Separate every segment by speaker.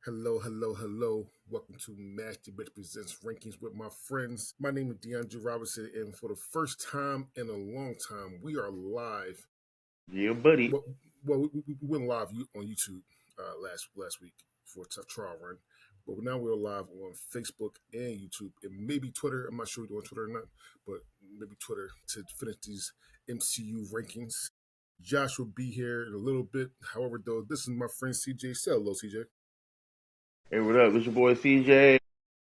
Speaker 1: Hello, hello, hello. Welcome to Master Bitch Presents Rankings with my friends. My name is DeAndre Robinson, and for the first time in a long time, we are live.
Speaker 2: Yeah, buddy.
Speaker 1: Well, we went live on YouTube last week for a tough trial run, but now we're live on Facebook and YouTube and maybe Twitter. I'm not sure we're doing Twitter or not, but maybe Twitter to finish these MCU rankings. Josh will be here in a little bit. However, though, this is my friend CJ. Say hello, CJ.
Speaker 2: Hey, what up? It's your boy CJ.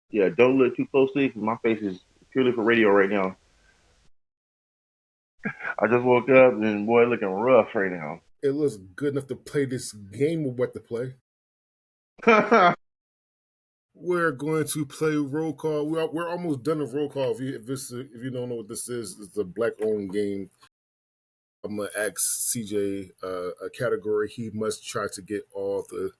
Speaker 2: Yeah, don't look too closely because my face is purely for radio right now. I just woke up and boy, looking rough right now.
Speaker 1: It looks good enough to play this game we're about to play. We're going to play roll call. We're almost done with roll call. If you don't know what this is, it's a black owned game. I'm gonna ask CJ a category. He must try to get all the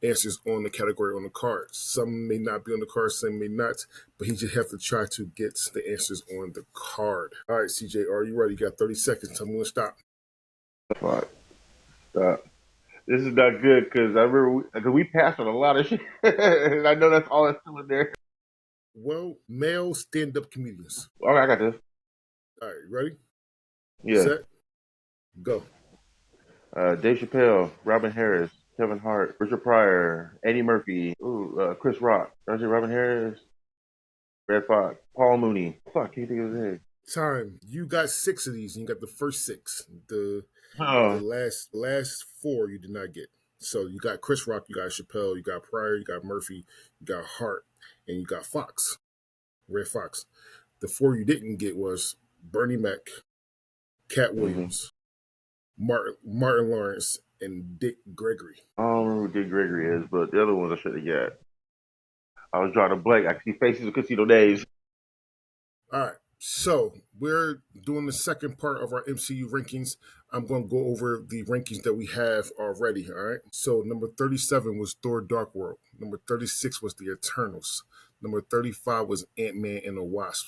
Speaker 1: answers on the category on the card. Some may not be on the card, some may not, but he just have to try to get the answers on the card. All right, CJ, are you ready? You got 30 seconds. Tell me when to stop.
Speaker 2: Fuck. Stop. This is not good because I remember cause we passed on a lot of shit. And I know that's all that's still in there.
Speaker 1: Well, male stand-up comedians.
Speaker 2: All right, I got this.
Speaker 1: All right, ready?
Speaker 2: Yeah.
Speaker 1: Set, go.
Speaker 2: Dave Chappelle, Robin Harris, Kevin Hart, Richard Pryor, Eddie Murphy, Chris Rock, Robin Harris, Red Fox, Paul Mooney. Fuck, can't think of his name.
Speaker 1: Time. You got six of these, and you got the first six. The
Speaker 2: Oh,
Speaker 1: last four you did not get. So you got Chris Rock, you got Chappelle, you got Pryor, you got Murphy, you got Hart, and you got Fox, Red Fox. The four you didn't get was Bernie Mac, Cat
Speaker 2: mm-hmm.
Speaker 1: Williams, Martin Lawrence, and Dick Gregory.
Speaker 2: I don't remember who Dick Gregory is, but the other ones I should have got. I was drawing a blank. I see faces of casino days.
Speaker 1: All right. So we're doing the second part of our MCU rankings. I'm going to go over the rankings that we have already. All right. So number 37 was Thor Dark World. Number 36 was The Eternals. Number 35 was Ant-Man and the Wasp.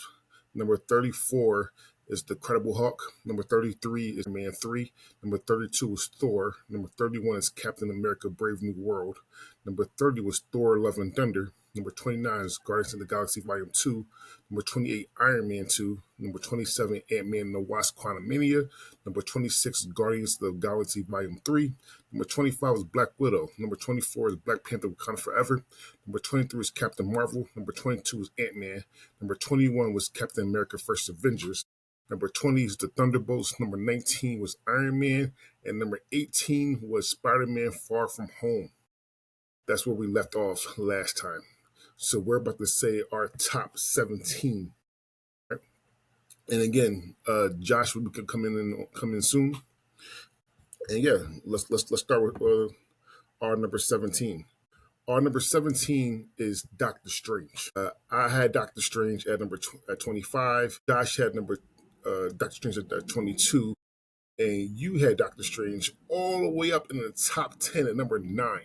Speaker 1: Number 34 is The Credible Hulk. Number 33 is Man 3. Number 32 is Thor. Number 31 is Captain America Brave New World. Number 30 was Thor Love and Thunder. Number 29 is Guardians of the Galaxy Volume 2. Number 28, Iron Man 2. Number 27, Ant-Man and the Wasp Quantumania. Number 26, Guardians of the Galaxy Volume 3. Number 25 is Black Widow. Number 24 is Black Panther Wakanda Forever. Number 23 is Captain Marvel. Number 22 is Ant-Man. Number 21 was Captain America First Avengers. Number 20 is the Thunderbolts. Number 19 was Iron Man. And number 18 was Spider-Man Far From Home. That's where we left off last time. So we're about to say our top 17. Right? And again, Josh will be coming in soon. And yeah, let's start with our number 17. Our number 17 is Doctor Strange. I had Doctor Strange at at 25. Josh had Doctor Strange at 22. And you had Doctor Strange all the way up in the top 10 at number 9.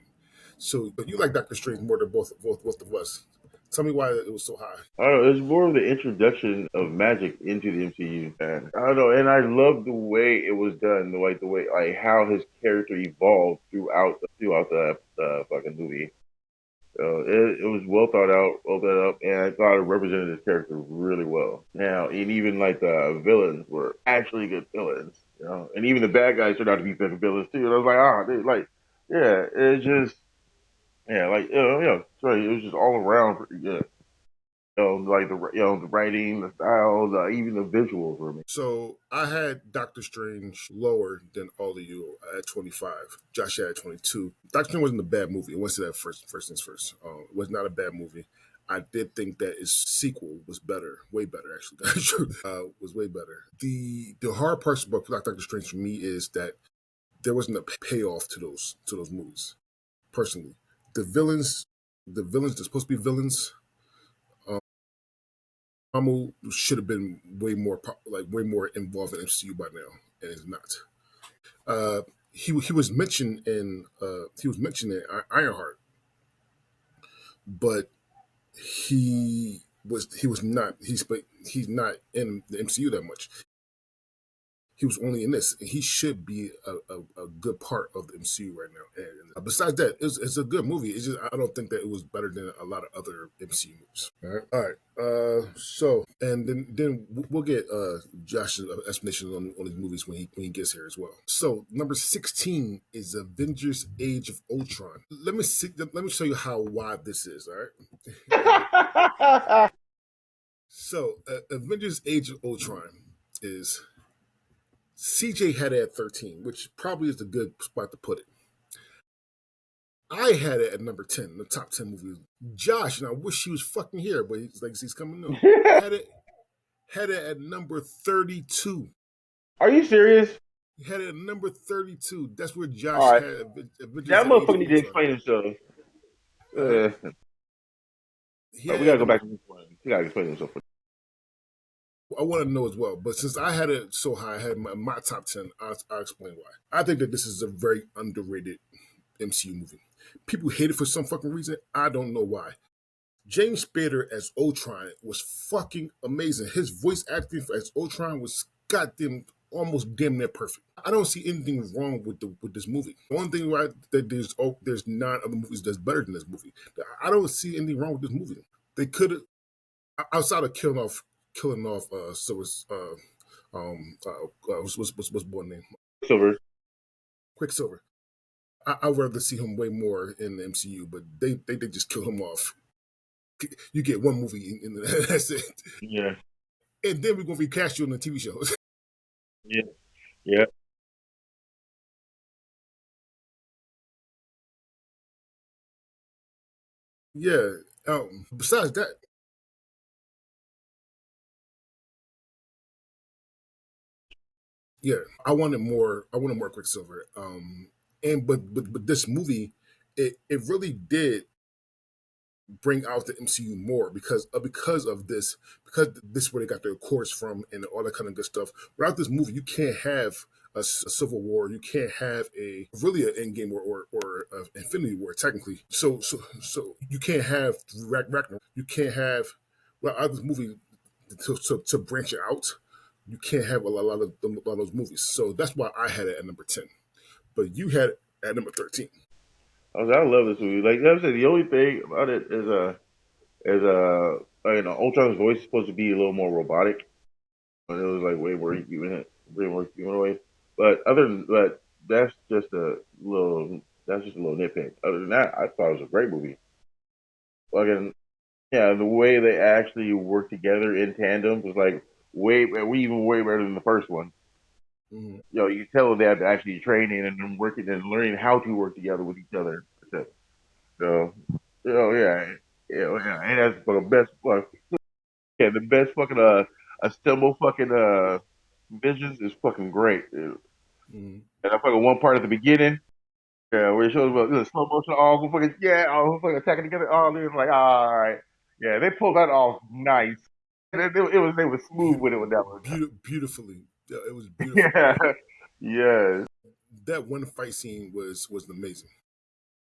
Speaker 1: So but you like Doctor Strange more than both of us. Tell me why it was so high.
Speaker 2: I don't know. It's more of the introduction of magic into the MCU. And I don't know. And I love the way it was done. Like how his character evolved throughout the fucking movie. It was well thought out, well thought up, and I thought it represented his character really well. Now, and even like the villains were actually good villains, and even the bad guys turned out to be better villains too. And I was like, yeah, it's just, yeah, like, sorry, it was just all around pretty good. Like the writing, the styles, even the visuals were amazing.
Speaker 1: So I had Doctor Strange lower than all of you at 25. Josh had 22. Doctor Strange wasn't a bad movie. I want to say that first things first. It was not a bad movie. I did think that his sequel was better, way better actually. Was way better. The hard part about Doctor Strange for me is that there wasn't a payoff to those movies. Personally, the villains, they're supposed to be villains. Marvel should have been way more involved in MCU by now, and is not. He was mentioned in Ironheart, but he was not he's not in the MCU that much. he was only in this. He should be a good part of the MCU right now. And besides that, it's a good movie. It's just I don't think that it was better than a lot of other MCU movies. All right. So and then we'll get Josh's explanation on these movies when he gets here as well. So number 16 is Avengers: Age of Ultron. Let me see. Let me show you how wide this is. All right. All right. So Avengers: Age of Ultron is CJ had it at 13, which probably is a good spot to put it. I had it at number 10, the top 10 movies. Josh, and I wish he was fucking here, but he's coming up. Had it at number 32.
Speaker 2: Are you serious?
Speaker 1: He had it at number 32. That's where
Speaker 2: All
Speaker 1: Josh
Speaker 2: right,
Speaker 1: had Avengers:
Speaker 2: that
Speaker 1: Age
Speaker 2: motherfucker
Speaker 1: of
Speaker 2: need to
Speaker 1: Ultron.
Speaker 2: explain himself.
Speaker 1: All right. He
Speaker 2: We
Speaker 1: had
Speaker 2: gotta
Speaker 1: it
Speaker 2: go
Speaker 1: number.
Speaker 2: back to this one. He gotta explain himself.
Speaker 1: I want to know as well, but since I had it so high, I had my top 10. I'll explain why. I think that this is a very underrated MCU movie. People hate it for some fucking reason. I don't know why. James Spader as Ultron was fucking amazing. His voice acting as Ultron was goddamn almost damn near perfect. I don't see anything wrong with this movie. The only thing right that there's 9 other movies that's better than this movie. I don't see anything wrong with this movie. They could have outside of killing off so it's what's boy name
Speaker 2: Silver.
Speaker 1: Quicksilver. I'd rather see him way more in the MCU, but they just kill him off. You get one movie in that's it.
Speaker 2: Yeah,
Speaker 1: And then we're gonna recast you on the TV shows.
Speaker 2: yeah, yeah.
Speaker 1: Yeah. Besides that, yeah, I wanted more Quicksilver. And but this movie, it really did bring out the MCU more because of this this is where they got their chorus from and all that kind of good stuff. Without this movie, you can't have a civil war. You can't have a really an Endgame or Infinity War technically. So you can't have Ragnarok. You can't have without this movie to branch it out. You can't have a lot of those movies. So that's why I had it at number 10. But you had it at number 13.
Speaker 2: I love this movie. Like I said, the only thing about it is Ultron's voice is supposed to be a little more robotic, but it was like way more human way. But that's just a little nitpick. Other than that, I thought it was a great movie. Fucking yeah, the way they actually work together in tandem was like way better than the first one.
Speaker 1: Mm-hmm.
Speaker 2: You tell they have to actually training and then working and learning how to work together with each other. So, yeah, yeah, and that's for the best, yeah, the best fucking assemble fucking visions is fucking great, dude.
Speaker 1: Mm-hmm.
Speaker 2: And I fucking one part at the beginning, yeah, where it shows about slow motion, all fucking yeah, all fucking attacking together, all this like all right, yeah, they pulled that off nice. They was smooth with it with that one.
Speaker 1: Beautifully. Yeah, it was beautiful.
Speaker 2: Yeah, yeah.
Speaker 1: That one fight scene was amazing.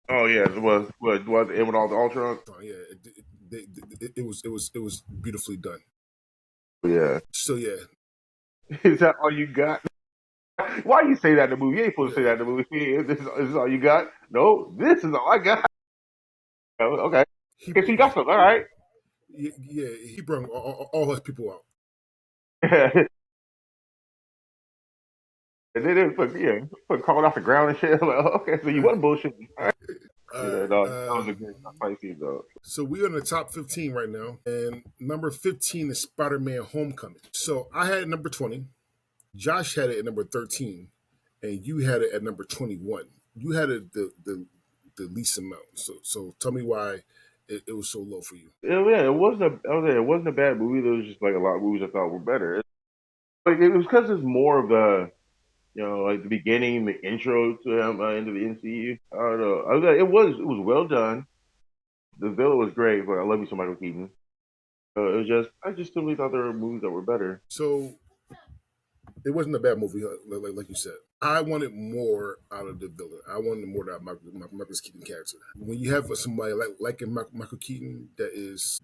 Speaker 2: Oh yeah, it was it with all the Ultron.
Speaker 1: Yeah, it was beautifully done.
Speaker 2: Yeah,
Speaker 1: So yeah,
Speaker 2: is that all you got? Why you say that in the movie? You ain't supposed to say
Speaker 1: yeah.
Speaker 2: that in the movie. This is all you got? No, this is all I got. Oh, okay.
Speaker 1: He
Speaker 2: Okay, so you got something. All right.
Speaker 1: yeah he brought all his people out.
Speaker 2: And then it put crawling off the ground and shit. Like, okay, so you wasn't bullshitting. All right.
Speaker 1: All
Speaker 2: Yeah,
Speaker 1: right.
Speaker 2: no, that was a great fight scene though.
Speaker 1: So we're in the top 15 right now, and number 15 is Spider-Man: Homecoming. So I had it at number 20. Josh had it at number 13, and you had it at number 21. You had it the least amount. So tell me why it was so low for you.
Speaker 2: Yeah, it wasn't a bad movie. There was just like a lot of movies I thought were better. Like it was because it's more of the like the beginning, the intro to him into the MCU. I don't know. It was well done. The villain was great, but I love you some Michael Keaton. I just simply thought there were movies that were better.
Speaker 1: So it wasn't a bad movie, like you said. I wanted more out of the villain. I wanted more out of Michael Keaton character. When you have somebody like Michael Keaton that is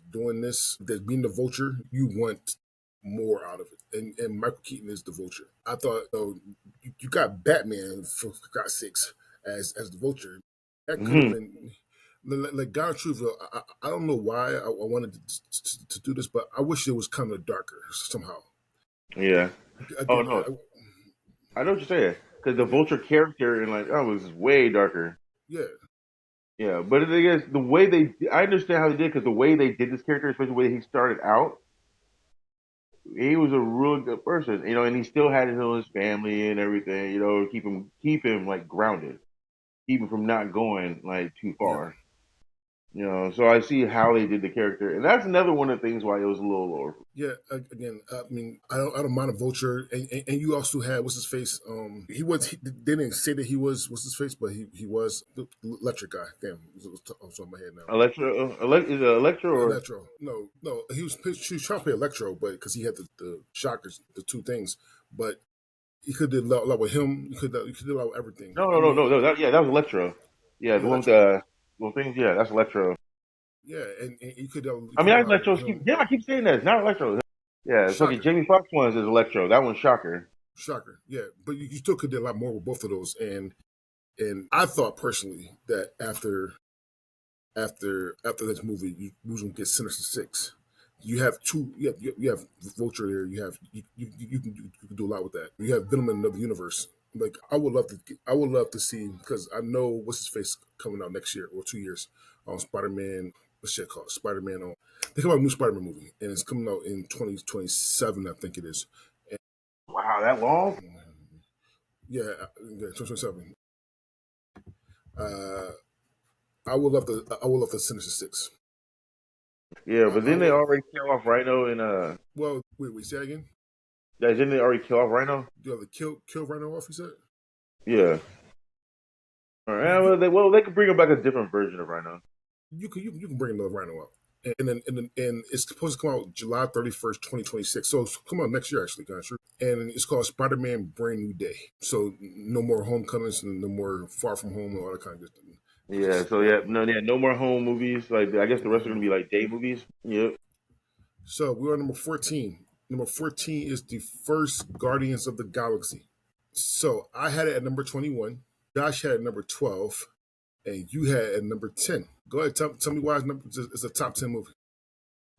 Speaker 1: doing this, that's being the Vulture, you want. more out of it. And Michael Keaton is the Vulture. I thought, you got Batman for God's sakes as the Vulture. That could have
Speaker 2: Hmm.
Speaker 1: been like God Truth. I don't know why I wanted to do this, but I wish it was kind of darker somehow.
Speaker 2: Yeah. Oh
Speaker 1: Again,
Speaker 2: no, I know what you're saying because the
Speaker 1: yeah,
Speaker 2: Vulture character and like oh was way darker.
Speaker 1: yeah,
Speaker 2: Yeah, but the thing is, the way I understand how they did because the way they did this character, especially the way he started out, he was a real good person, and he still had his family and everything, keep him like grounded, keep him from not going like too
Speaker 1: yeah.
Speaker 2: far. So I see how they did the character, and that's another one of the things why it was a little lower.
Speaker 1: Yeah, again, I mean, I don't mind a Vulture, and you also had what's his face. They didn't say that he was what's his face, but he was the electric guy. Damn, it's on my head now.
Speaker 2: Is it Electra or
Speaker 1: Electro, no, he was trying to play Electro, but because he had the shockers, the two things, but he could did a lot with him. You could do a lot with everything.
Speaker 2: no,
Speaker 1: I
Speaker 2: no, no,
Speaker 1: mean,
Speaker 2: no, no, that was Electra. Yeah,
Speaker 1: was
Speaker 2: the one with
Speaker 1: Electro.
Speaker 2: the little things. Yeah, that's Electra.
Speaker 1: Yeah, and you
Speaker 2: I
Speaker 1: could
Speaker 2: mean,
Speaker 1: do a
Speaker 2: not
Speaker 1: lot
Speaker 2: Electro.
Speaker 1: with him.
Speaker 2: Yeah, I keep saying that. It's not Electro. Yeah, it's fucking
Speaker 1: Shocker,
Speaker 2: Jamie Foxx ones is Electro. That one's Shocker.
Speaker 1: shocker. Yeah, but you still could do a lot more with both of those. And I thought personally that after this movie, we was gonna get Sinister Six. You have two. You have Vulture there. You can do a lot with that. You have Venom in another universe. Like I would love to see because I know what's his face coming out next year or 2 years on Spider Man. What's shit called Spider Man on? They come out with a new Spider Man movie and it's coming out in 2027. I think it is. And,
Speaker 2: Wow, that long?
Speaker 1: yeah, 2027. Uh, I would love the Sinister Six.
Speaker 2: Yeah,
Speaker 1: I,
Speaker 2: but
Speaker 1: I
Speaker 2: then they
Speaker 1: would.
Speaker 2: already kill off Rhino and
Speaker 1: Well, wait, say that again.
Speaker 2: didn't they already kill off Rhino?
Speaker 1: You have to kill Rhino off. You said
Speaker 2: Yeah. All right.
Speaker 1: you,
Speaker 2: Yeah,
Speaker 1: you
Speaker 2: they could bring him back a different version of Rhino.
Speaker 1: you can bring another Rhino up, and it's supposed to come out July 31st, 2026. So it's come out next year actually, guys. And it's called Spider Man Brand New Day. So no more Homecomings and no more Far From Home and all that kind of good stuff.
Speaker 2: Yeah. So no more home movies. Like I guess the rest are gonna be like day movies. Yep.
Speaker 1: So we're on number 14. Number 14 is the first Guardians of the Galaxy. So I had it at number 21. Josh had it at number 12. And you had at number 10. Go ahead, tell me why it's a top 10 movie.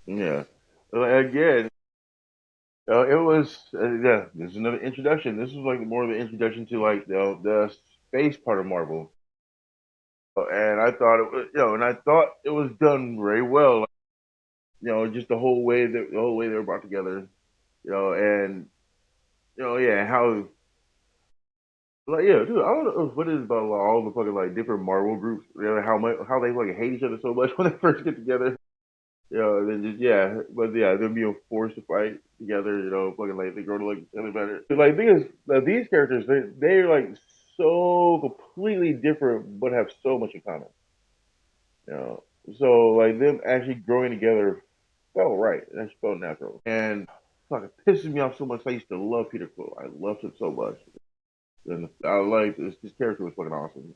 Speaker 2: Yeah. Again, it was yeah. This is another introduction. This was like more of an introduction to like the space part of Marvel. And I thought it was done very well. Just the whole way they were brought together. And yeah, how like yeah, dude, I don't know what it is about like, all the fucking like different Marvel groups. How they fucking hate each other so much when they first get together. And then just yeah, but yeah, them being forced to fight together. Fucking like they grow to like each other better. But, like thing is, these characters they're like so completely different, but have so much in common. You know, so like them actually growing together felt right. That felt natural. And fucking pisses me off so much. I used to love Peter Quill. I loved him so much. And I like this character was fucking awesome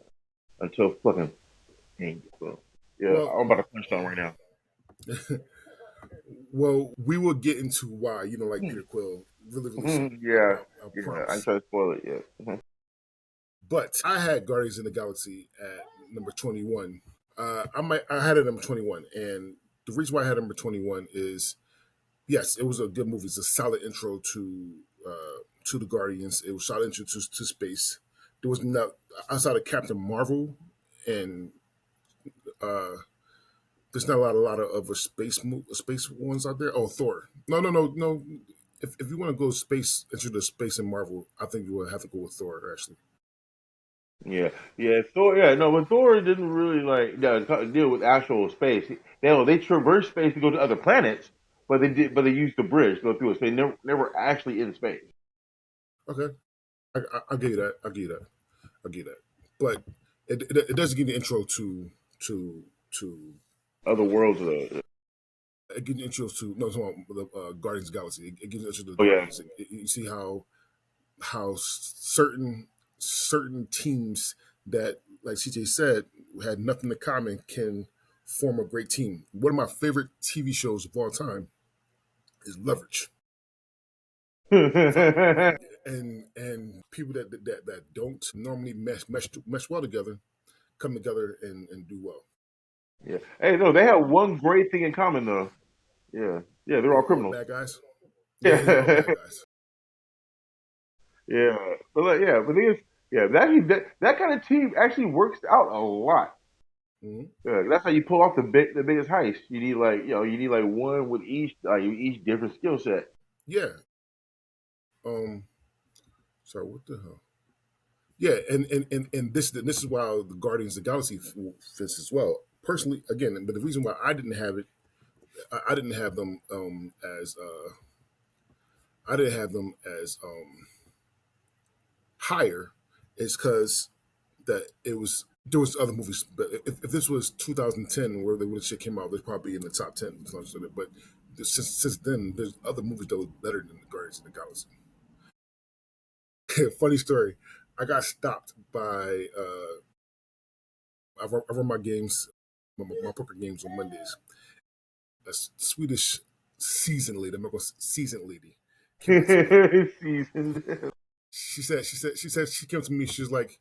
Speaker 2: until fucking Hank. So yeah,
Speaker 1: Well,
Speaker 2: I'm about to punch down right now.
Speaker 1: well, we will get into why you don't like Peter Quill really, really soon.
Speaker 2: Yeah,
Speaker 1: I
Speaker 2: yeah. I ain't
Speaker 1: promise.
Speaker 2: trying to spoil it yet.
Speaker 1: But I had Guardians in the Galaxy at number 21. I had it at number 21, and the reason why I had number 21 is yes, it was a good movie. It's a solid intro to the Guardians. It was a solid intro to space. There was not outside of Captain Marvel and uh, there's not a lot of other space ones out there. Oh, Thor. No. If you want to go space into the space in Marvel, I think you would have to go with Thor. Actually,
Speaker 2: Yeah, yeah. Thor, yeah, no, but Thor didn't really like deal with actual space. They traverse space to go to other planets, but they used the bridge to go through it. So they never actually in space.
Speaker 1: okay, I'll give you that. I'll give you that. I'll give you that. But it doesn't give you intro to to
Speaker 2: Other worlds,
Speaker 1: it gives you intro to no, it's about the Guardians of the Galaxy. It gives you intro to the
Speaker 2: oh yeah,
Speaker 1: Guardians. You see how certain teams that, like CJ said, had nothing in common can form a great team. One of my favorite TV shows of all time is Leverage. And people that don't normally mesh well together come together and do well.
Speaker 2: Yeah. Hey, no, they have one great thing in common though. Yeah. Yeah, they're all
Speaker 1: What
Speaker 2: criminals.
Speaker 1: bad guys? Yeah, they're all
Speaker 2: Yeah.
Speaker 1: bad guys.
Speaker 2: Yeah. But like, yeah, but the thing is, yeah, that kind of team actually works out a lot.
Speaker 1: Hmm.
Speaker 2: Yeah, that's how you pull off the biggest heist. You need like you need like one with each different skill set.
Speaker 1: Yeah. Um. Sorry. What the hell? Yeah, and this is why the Guardians of the Galaxy fits as well. Personally, again, but the reason why I didn't have it, I didn't have them as I didn't have them as higher, is because that it was there was other movies. But if this was 2010, where the shit came out, they're probably in the top 10. But since then, there's other movies that was better than the Guardians of the Galaxy. Funny story. I got stopped by I run my games, my poker games on Mondays. A Swedish seasoned lady, I'm not going to seasoned lady, came up to me.
Speaker 2: Seasoned.
Speaker 1: She said she came to me. She was like,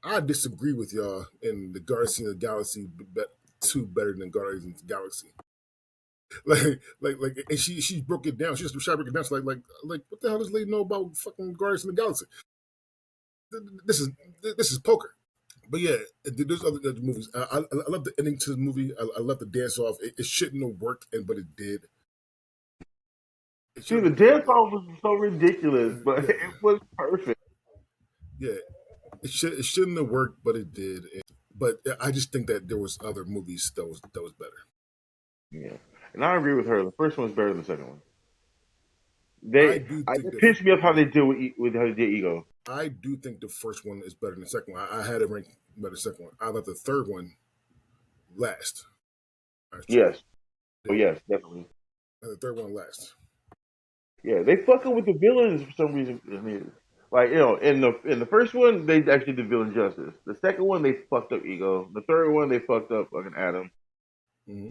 Speaker 1: "I disagree with y'all in the Guardians of the Galaxy, two better than Guardians of the Galaxy." And she broke it down. She just tried to break it down. She's like, what the hell does this lady know about fucking Guardians of the Galaxy? This is this is poker. But yeah, there's other movies. I love the ending to the movie. I love the dance off. It shouldn't have worked, but it did. It
Speaker 2: See,
Speaker 1: shouldn't
Speaker 2: the
Speaker 1: have worked, but it
Speaker 2: dance
Speaker 1: did.
Speaker 2: off was so ridiculous, but
Speaker 1: Yeah,
Speaker 2: it was perfect.
Speaker 1: yeah. It shouldn't have worked, but it did. But I just think that there was other movies that was better.
Speaker 2: Yeah, and I agree with her. The first one's better than the second one.
Speaker 1: I do think
Speaker 2: It
Speaker 1: that
Speaker 2: pissed me off how they deal with how they did ego.
Speaker 1: I do think the first one is better than the second one. I had it ranked better than the second one. I thought the third one last. That's true.
Speaker 2: Yes. Oh
Speaker 1: Did.
Speaker 2: yes, definitely.
Speaker 1: The third one last.
Speaker 2: Yeah, they fucking with the villains for some reason. I mean, like in the first one, they actually did villain justice. The second one, they fucked up ego. The third one, they fucked up fucking Adam.
Speaker 1: Hmm.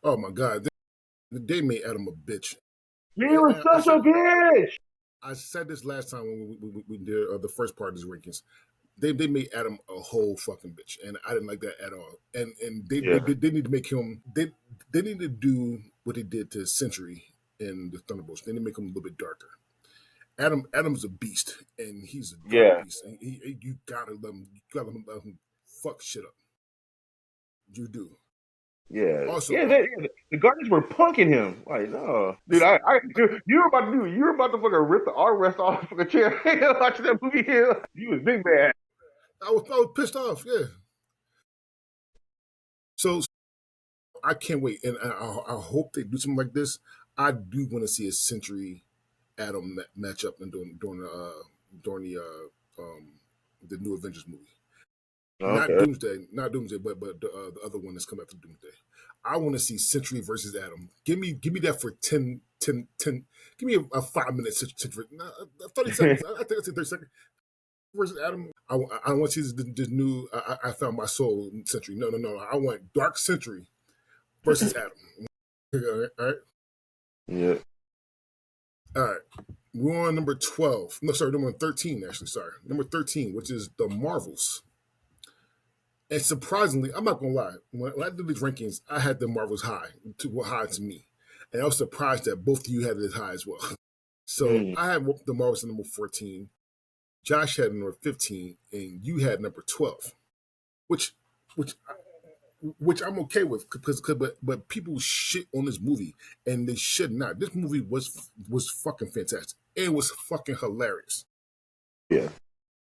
Speaker 1: Oh my god, they made Adam a bitch.
Speaker 2: He
Speaker 1: And
Speaker 2: was
Speaker 1: I
Speaker 2: such a
Speaker 1: said
Speaker 2: bitch.
Speaker 1: I said this last time when we did the first part of these rankings. They made Adam a whole fucking bitch, and I didn't like that at all. And
Speaker 2: Yeah,
Speaker 1: they need to make him they need to do what they did to Century in the Thunderbolts. They need to make him a little bit darker. Adam's a beast, and he's a dark
Speaker 2: yeah,
Speaker 1: beast. And you gotta let him fuck shit up. You do. Also,
Speaker 2: The Guardians were punking him. Like, no, dude, dude, you were about to fucking rip the armrest off of the chair watching that movie. You was big man.
Speaker 1: I was pissed off. Yeah. So I can't wait, and I hope they do something like this. I do want to see a Century Adam match up and during the new Avengers movie. Not
Speaker 2: Okay.
Speaker 1: Doomsday, not Doomsday, but the other one that's coming after Doomsday. I want to see Century versus Adam. Give me that for 10. Give me a 5 minute Century, 30 seconds. I think it's 30 seconds versus Adam. I want to see this new. I found my soul Century. No. I want Dark Century versus Adam. All right.
Speaker 2: Yeah.
Speaker 1: All right. We're on number 12. No, sorry, number 13, actually. Sorry. Number 13, which is the Marvels. And surprisingly, I'm not going to lie. When I did these rankings, I had the Marvels high to me. And I was surprised that both of you had it as high as well. So
Speaker 2: Mm.
Speaker 1: I had the Marvels at number 14. Josh had number 15. And you had number 12, which which which I'm okay with because but people shit on this movie and they should not. This movie was fucking fantastic. It was fucking hilarious.
Speaker 2: Yeah.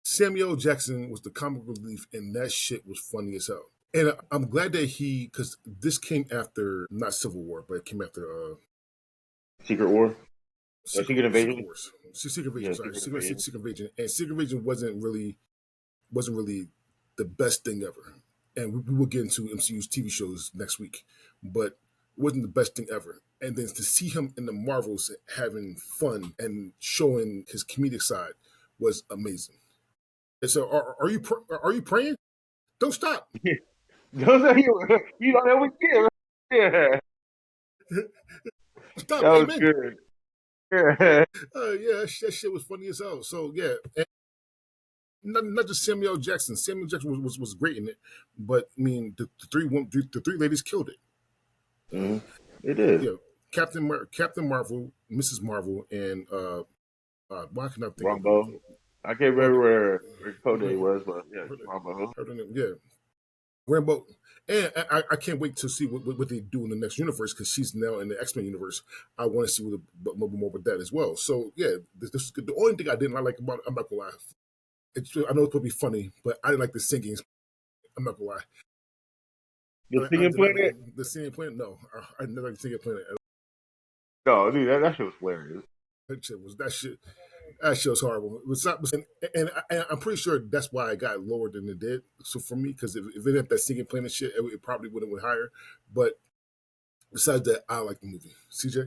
Speaker 1: Samuel L. Jackson was the comic relief, and that shit was funny as hell. And I'm glad that because this came after not Civil War, but it came after
Speaker 2: Secret War. Secret
Speaker 1: Secret
Speaker 2: Invasion.
Speaker 1: Wars, Secret Invasion.
Speaker 2: Yeah,
Speaker 1: Sorry,
Speaker 2: Secret Invasion.
Speaker 1: Secret Invasion, and Secret Invasion wasn't really the best thing ever. And we will get into MCU's TV shows next week, but it wasn't the best thing ever. And then to see him in the Marvels having fun and showing his comedic side was amazing. And so, are you praying? Don't stop.
Speaker 2: Those are you know that was good. Yeah,
Speaker 1: Stop.
Speaker 2: that was
Speaker 1: Amen.
Speaker 2: good.
Speaker 1: Yeah, that shit was funny as hell. So yeah, and not just Samuel L. Jackson. Samuel Jackson was great in it, but I mean the three ladies killed it.
Speaker 2: Mm-hmm. It is.
Speaker 1: Yeah, Captain Marvel, Mrs. Marvel, and why can I think of
Speaker 2: Rambo. I can't
Speaker 1: oh,
Speaker 2: remember where
Speaker 1: her,
Speaker 2: Code was, but yeah,
Speaker 1: her,
Speaker 2: Rambo.
Speaker 1: her name, yeah, Rambo. And I can't wait to see what they do in the next universe because she's now in the X-Men universe. I want to see more with that as well. So yeah, this is good. The only thing I didn't like about it, I'm not gonna lie. I know it's supposed to be funny, but I didn't like the singing. I'm not gonna lie.
Speaker 2: The
Speaker 1: I
Speaker 2: Singing
Speaker 1: did not like
Speaker 2: Planet?
Speaker 1: the singing playing. No, I didn't like the singing playing.
Speaker 2: No, dude, that shit was hilarious.
Speaker 1: That shit was that shit. That shit was horrible. It was not, and I'm pretty sure that's why it got lower than it did. So for me, because if it didn't have that singing playing shit, it probably would have went higher. But besides that, I like the movie. CJ.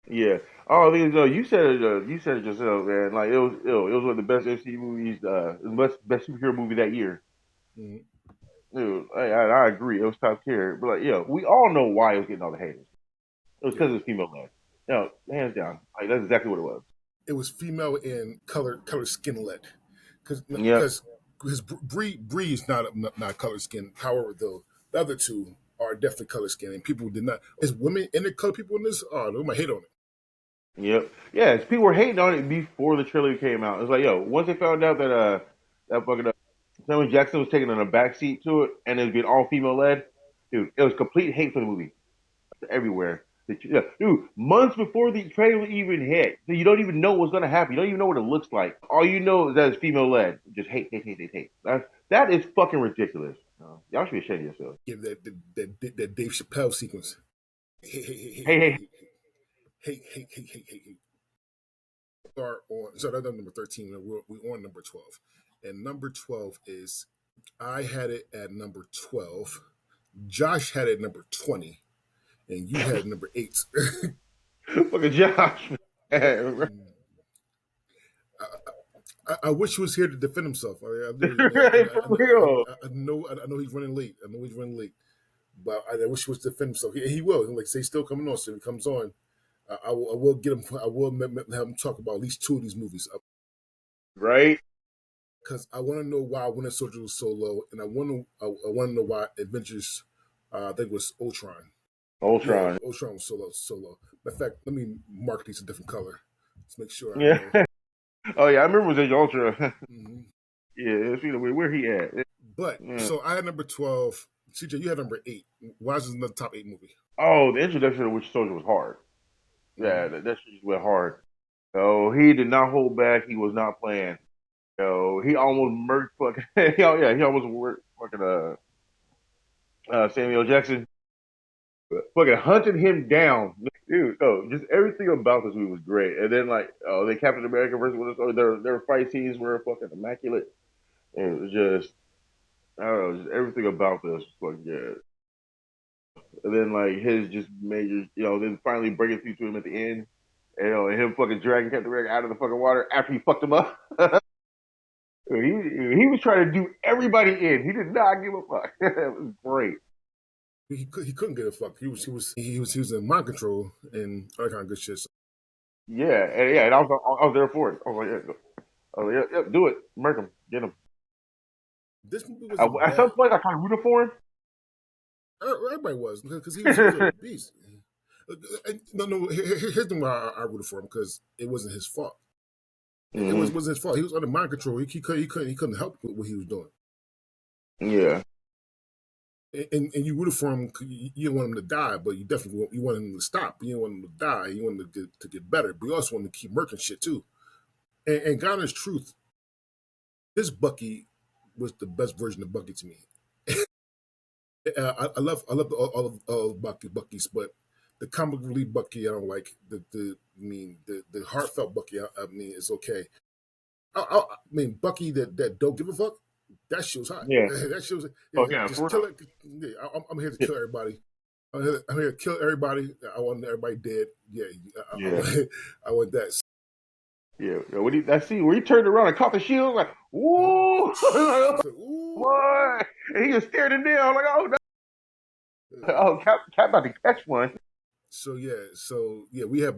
Speaker 2: Yeah. Oh, I think you said it. You said it yourself, man. Like it was one of the best MCU movies. The best superhero movie that year.
Speaker 1: Mhm.
Speaker 2: Dude, I agree. It was top tier. But like, we all know why it was getting all the haters. It was
Speaker 1: Yeah,
Speaker 2: because it was female led. Hands down. Like that's exactly what it was.
Speaker 1: it was female in color skin led,
Speaker 2: Yep.
Speaker 1: because Bree is not color skin. However, though the other two are definitely color skin, and people did not. Is women and the color people in this? Oh, they might hate on it.
Speaker 2: Yep. Yeah, people were hating on it before the trailer came out. It's like, once they found out that that fucking Samuel Jackson was taking a back seat to it and it was being all female led, dude, it was complete hate for the movie everywhere. Yeah, dude, months before the trailer even hit, so you don't even know what's gonna happen. You don't even know what it looks like. All you know is that it's female led. Just hate, hate, hate, hate, hate. That is fucking ridiculous. Y'all should be ashamed of yourselves.
Speaker 1: Give that Dave Chappelle sequence. Hey, hey, hey,
Speaker 2: Hey,
Speaker 1: hey,
Speaker 2: hey,
Speaker 1: hey, hey, hey, hey, hey, hey, hey. Start on. So that's number 13. And we're on number 12, and number 12 is I had it at number 12. Josh had it at number 20, and you had number 8.
Speaker 2: fucking Josh. Man.
Speaker 1: I wish he was here to defend himself.
Speaker 2: Right, for real.
Speaker 1: I know he's running late. I know he's running late, but I wish he was to defend himself. He will. Like say, he's still coming on. So if he comes on, I will get him. I will have him talk about at least two of these movies
Speaker 2: Right?
Speaker 1: because I want to know why Winter Soldier was so low, and I want to know why Avengers. I think it was Ultron. Yeah,
Speaker 2: Ultron.
Speaker 1: Ultron was so low, so low. In fact, let me mark these a different color. Let's make sure I
Speaker 2: Yeah.
Speaker 1: know.
Speaker 2: Oh yeah, I remember it was Age of Ultra.
Speaker 1: Hmm.
Speaker 2: Yeah, speaking of where he at?
Speaker 1: But
Speaker 2: Yeah.
Speaker 1: so I had number 12. CJ, you had number 8. Why is this another top 8 movie?
Speaker 2: Oh, the introduction of Winter Soldier was hard. Yeah,
Speaker 1: Hmm.
Speaker 2: that shit just went hard. Oh, he did not hold back. He was not playing. He almost murked fucking. He almost murked fucking Samuel Jackson. Fucking hunted him down, dude. No, just everything about this movie was great. And then like, oh, the Captain America versus Winter Soldier, their fight scenes were fucking immaculate. And it was just, I don't know, just everything about this was fucking good. And then like his just major, then finally breaking through to him at the end. And him fucking dragging Captain America out of the fucking water after he fucked him up. he was trying to do everybody in. He did not give a fuck. It was great.
Speaker 1: He couldn't get a fuck. He was in mind control and all that kind of good shit. So
Speaker 2: And I was there for it. I was like, yeah, do it, murk him, get him.
Speaker 1: this movie wasn't
Speaker 2: At some
Speaker 1: bad.
Speaker 2: point, I kind of rooted for him.
Speaker 1: Everybody was because he was a beast. No. Here's the why I rooted for him because it wasn't his fault. It
Speaker 2: Hmm.
Speaker 1: wasn't his fault. He was under mind control. He couldn't help with what he was doing.
Speaker 2: Yeah,
Speaker 1: And you rooted for him. You didn't want him to die, but you definitely you want him to stop. You didn't want him to die. You want him to get better, but you also want him to keep murking shit too. And God is truth. This Bucky was the best version of Bucky to me. I love all of Bucky's, but the comic relief Bucky I don't like. The heartfelt Bucky I mean it's okay. I mean Bucky that don't give a fuck. That show's hot.
Speaker 2: yeah.
Speaker 1: That shows
Speaker 2: Oh
Speaker 1: yeah,
Speaker 2: yeah,
Speaker 1: just
Speaker 2: for
Speaker 1: kill
Speaker 2: real.
Speaker 1: it. Yeah, I'm here to
Speaker 2: Yeah,
Speaker 1: kill everybody. I'm here to kill everybody. I want everybody dead. Yeah,
Speaker 2: yeah,
Speaker 1: I want that.
Speaker 2: yeah. I see when he turned around and caught the shield, like, whoa,
Speaker 1: So, ooh.
Speaker 2: boy, and he just stared him down, like, oh, no.
Speaker 1: Uh,
Speaker 2: Oh, Cap about to catch one.
Speaker 1: so yeah, we have.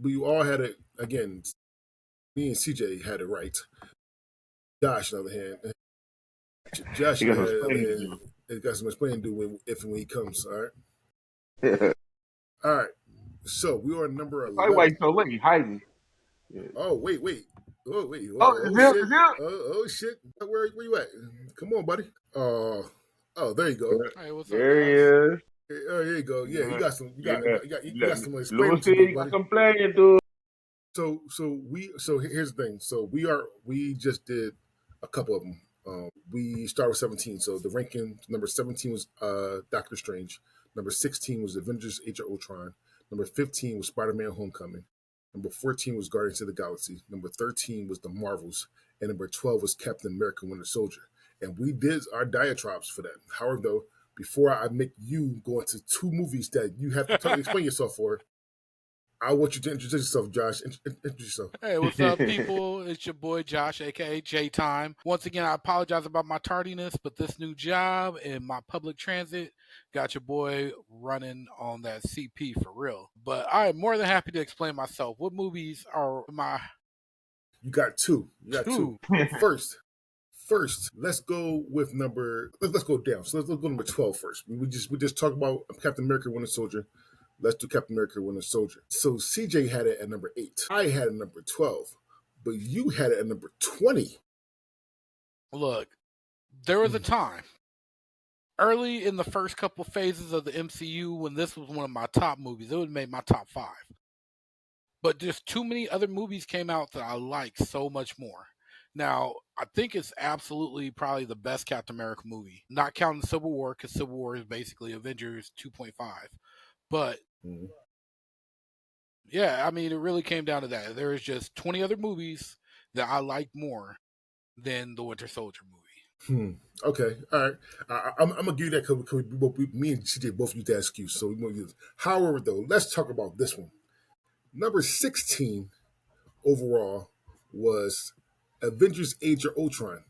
Speaker 1: We all had it again. Me and CJ had it right. Josh, on the other hand, Josh
Speaker 2: He
Speaker 1: on
Speaker 2: got
Speaker 1: the
Speaker 2: some
Speaker 1: other
Speaker 2: explaining
Speaker 1: hand, has got some explaining to do if and when he comes. All right,
Speaker 2: to do.
Speaker 1: all right. So we are number
Speaker 2: Probably why
Speaker 1: 11.
Speaker 2: he's so late. He's hiding. Yeah.
Speaker 1: Oh wait. Oh wait.
Speaker 2: Oh,
Speaker 1: Oh
Speaker 2: it's him.
Speaker 1: shit.
Speaker 2: It's him.
Speaker 1: Oh shit. Where you at? Come on, buddy. Oh, there you go.
Speaker 3: Hey, what's up,
Speaker 2: There
Speaker 3: guys?
Speaker 2: he is.
Speaker 1: Oh, here you go. Yeah, you
Speaker 2: Yeah.
Speaker 1: got some.
Speaker 2: Yeah.
Speaker 1: You got some explaining
Speaker 2: Lucy,
Speaker 1: to do,
Speaker 2: you got
Speaker 1: buddy.
Speaker 2: some playing, dude.
Speaker 1: So here's the thing. So we just did a couple of them. We started with 17. So the ranking number 17 was Doctor Strange. Number 16 was Avengers: Age of Ultron. Number 15 was Spider-Man: Homecoming. Number 14 was Guardians of the Galaxy. Number 13 was The Marvels, and number 12 was Captain America: Winter Soldier. And we did our diatribes for that. However, though, before I make you go into two movies that you have to explain yourself for, I want you to introduce yourself, Josh. Introduce yourself.
Speaker 3: Hey, what's up, people? It's your boy Josh, aka J Time. Once again, I apologize about my tardiness, but this new job and my public transit got your boy running on that CP for real. But I am more than happy to explain myself. What movies are my
Speaker 1: You got two. You got two.
Speaker 3: two?
Speaker 1: First, let's go with number. Let's go down. So let's go number 12 first. We just talked about Captain America: Winter Soldier. Let's do Captain America: Winter Soldier. So CJ had it at number 8. I had it at number 12, but you had it at number 20.
Speaker 3: Look, there was a time early in the first couple phases of the MCU when this was one of my top movies. It would have made my top 5. But just too many other movies came out that I like so much more. Now, I think it's absolutely probably the best Captain America movie, not counting Civil War, because Civil War is basically Avengers 2.5. But
Speaker 1: Mhm.
Speaker 3: yeah, I mean, it really came down to that. There is just 20 other movies that I like more than the Winter Soldier movie.
Speaker 1: Okay, all right. I'm gonna give you that because me and CJ both use that excuse. So we're gonna use it. However, though, let's talk about this one. Number 16 overall was Avengers: Age of Ultron.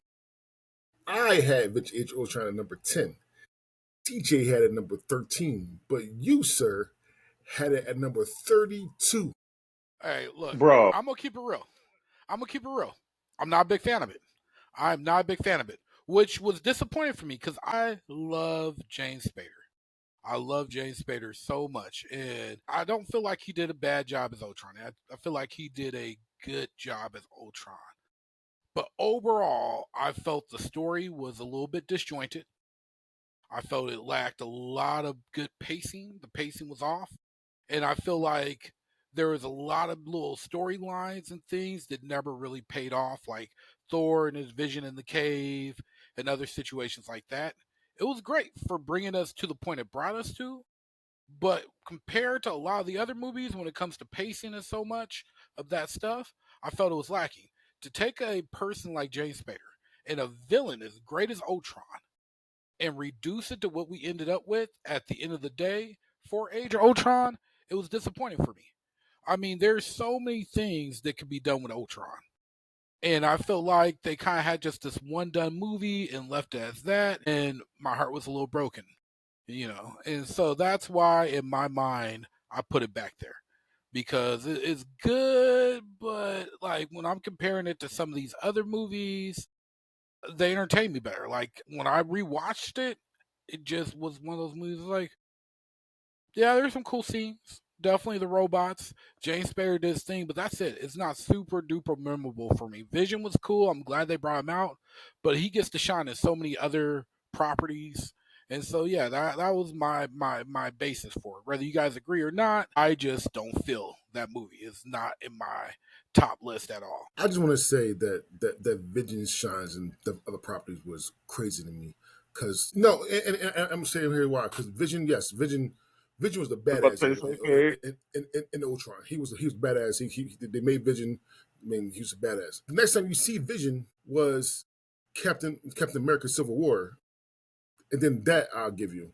Speaker 1: I had Avengers: Age of Ultron at number 10. TJ had it at number 13, but you, sir, had it at number 32.
Speaker 3: Hey, look,
Speaker 2: Bro.
Speaker 3: I'm going to keep it real. I'm not a big fan of it. I'm not a big fan of it, which was disappointing for me because I love James Spader. I love James Spader so much, and I don't feel like he did a bad job as Ultron. I feel like he did a good job as Ultron. But overall, I felt the story was a little bit disjointed. I felt it lacked a lot of good pacing. The pacing was off. And I feel like there was a lot of little storylines and things that never really paid off, like Thor and his vision in the cave and other situations like that. It was great for bringing us to the point it brought us to, but compared to a lot of the other movies, when it comes to pacing and so much of that stuff, I felt it was lacking. To take a person like James Spader and a villain as great as Ultron and reduce it to what we ended up with at the end of the day for Age of Ultron, it was disappointing for me. I mean, there's so many things that could be done with Ultron. And I felt like they kind of had just this one done movie and left it as that. And my heart was a little broken, you know. And so that's why, in my mind, I put it back there because it's good, but like when I'm comparing it to some of these other movies, they entertain me better. Like when I rewatched it, it just was one of those movies like, yeah, there's some cool scenes. Definitely the robots. James Spader did his thing, but that's it. It's not super duper memorable for me. Vision was cool. I'm glad they brought him out, but he gets to shine in so many other properties. And so yeah, that was my basis for it. Whether you guys agree or not, I just don't feel that movie is not in my top list at all.
Speaker 1: I just want to say that Vision shines and the other properties was crazy to me. Because no, and I'm saying here why. Because Vision, yes, Vision was the
Speaker 2: I was about to
Speaker 1: badass
Speaker 2: say the same thing.
Speaker 1: in Ultron. He was badass. They made Vision. I mean, he was a badass. The next time you see Vision was Captain America: Civil War, and then that I'll give you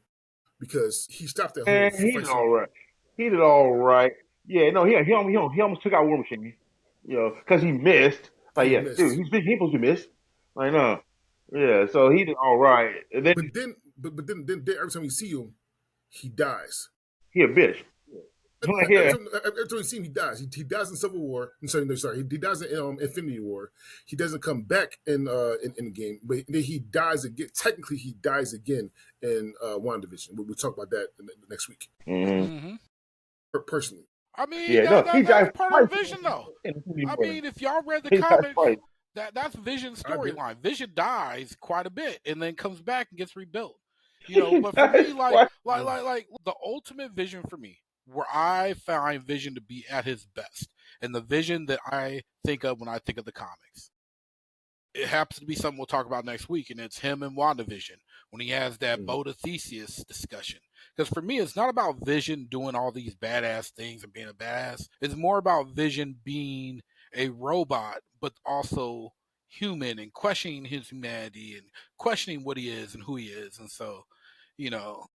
Speaker 1: because he stopped that whole
Speaker 2: And he did
Speaker 1: fight.
Speaker 2: all right. He did all right. Yeah, no, he almost took out War Machine. You know, because he missed. Like,
Speaker 1: He
Speaker 2: yeah, dude,
Speaker 1: missed,
Speaker 2: he's supposed to miss. Like, no. Yeah, so he did all right. And then
Speaker 1: but then every time you see him, he dies.
Speaker 2: he a bitch. Like, yeah,
Speaker 1: every time you see him, he dies. He dies in Civil War. I'm sorry, no, sorry. He dies in Infinity War. He doesn't come back in the game, but then he dies again. Technically, he dies again in WandaVision. We'll talk about that next week.
Speaker 2: mm-hmm.
Speaker 3: Mm-hmm.
Speaker 1: Personally,
Speaker 3: I mean,
Speaker 2: Yeah, no, he
Speaker 3: that's
Speaker 2: died
Speaker 3: part of
Speaker 2: twice
Speaker 3: the Vision, though.
Speaker 2: in Infinity
Speaker 3: I
Speaker 2: War.
Speaker 3: mean, if y'all read the
Speaker 2: He died
Speaker 3: comics,
Speaker 2: twice.
Speaker 3: that's Vision's
Speaker 1: I did.
Speaker 3: storyline. Vision dies quite a bit and then comes back and gets rebuilt.
Speaker 2: He
Speaker 3: But for
Speaker 2: died
Speaker 3: me,
Speaker 2: twice.
Speaker 3: like the ultimate Vision for me, where I find Vision to be at his best, and the Vision that I think of when I think of the comics, it happens to be something we'll talk about next week, and it's him and WandaVision when he has that boat of Theseus discussion. Because for me, it's not about Vision doing all these badass things and being a badass. It's more about Vision being a robot, but also human and questioning his humanity and questioning what he is and who he is. And so, you know,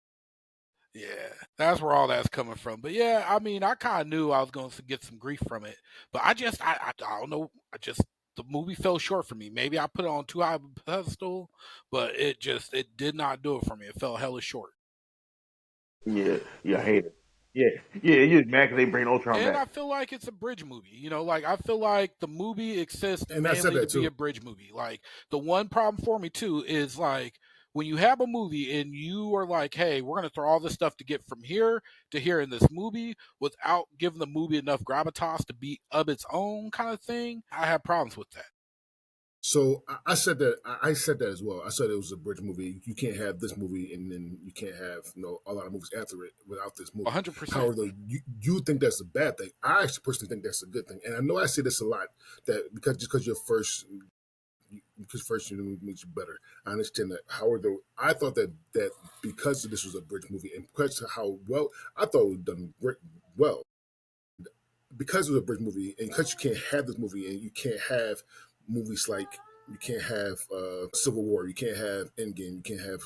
Speaker 3: yeah, that's where all that's coming from. But yeah, I mean, I kind of knew I was going to get some grief from it, but I don't know. The movie fell short for me. Maybe I put it on too high of a pedestal, but it did not do it for me. It fell hella short.
Speaker 2: Yeah, yeah, I hate it. Yeah, yeah, you're mad because they bring Ultron
Speaker 3: And
Speaker 2: back.
Speaker 3: I feel like it's a bridge movie. Like I feel like the movie exists
Speaker 1: and I said
Speaker 3: mainly to
Speaker 1: that
Speaker 3: be
Speaker 1: too.
Speaker 3: a bridge movie. Like the one problem for me too is like when you have a movie and you are like, hey, we're gonna throw all this stuff to get from here to here in this movie without giving the movie enough gravitas to be of its own kind of thing. I have problems with that.
Speaker 1: So I said that. I said that as well. I said it was a bridge movie. You can't have this movie, and then you can't have a lot of movies after it without this movie.
Speaker 3: 100%.
Speaker 1: However, though, you think that's a bad thing. I actually personally think that's a good thing. And I know I say this a lot that because you're first. Because first you makes you better. I understand that. However, though, I thought that because this was a bridge movie and because of how well I thought it was done great, well, because it was a bridge movie and because you can't have this movie and you can't have movies like you can't have Civil War, you can't have Endgame, you can't have